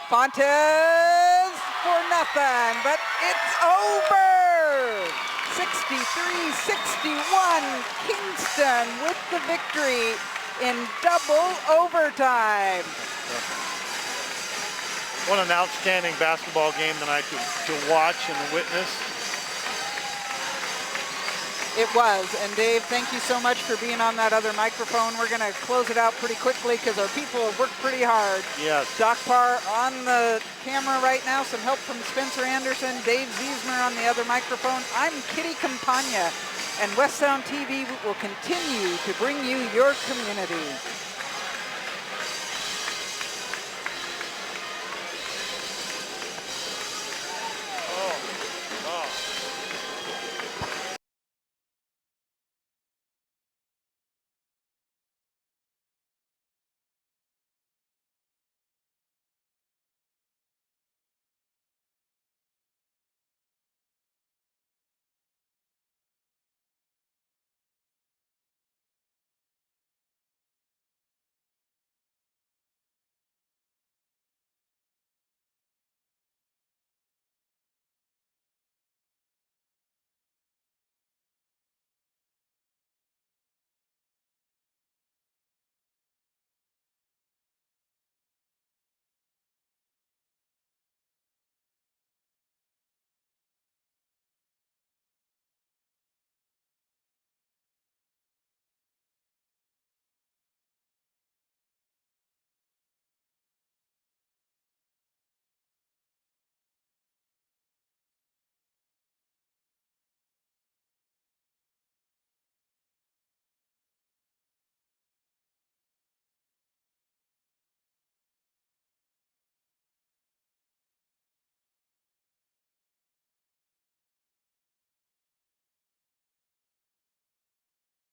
Fontes for nothing, but it's over. 63-61, Kingston with the victory in double overtime. What an outstanding basketball game tonight to watch and witness. It was, and Dave, thank you so much for being on that other microphone. We're gonna close it out pretty quickly because our people have worked pretty hard. Yes. Doc Parr on the camera right now, some help from Spencer Anderson, Dave Ziesmer on the other microphone. I'm Kitty Campagna, and West Sound TV will continue to bring you your community.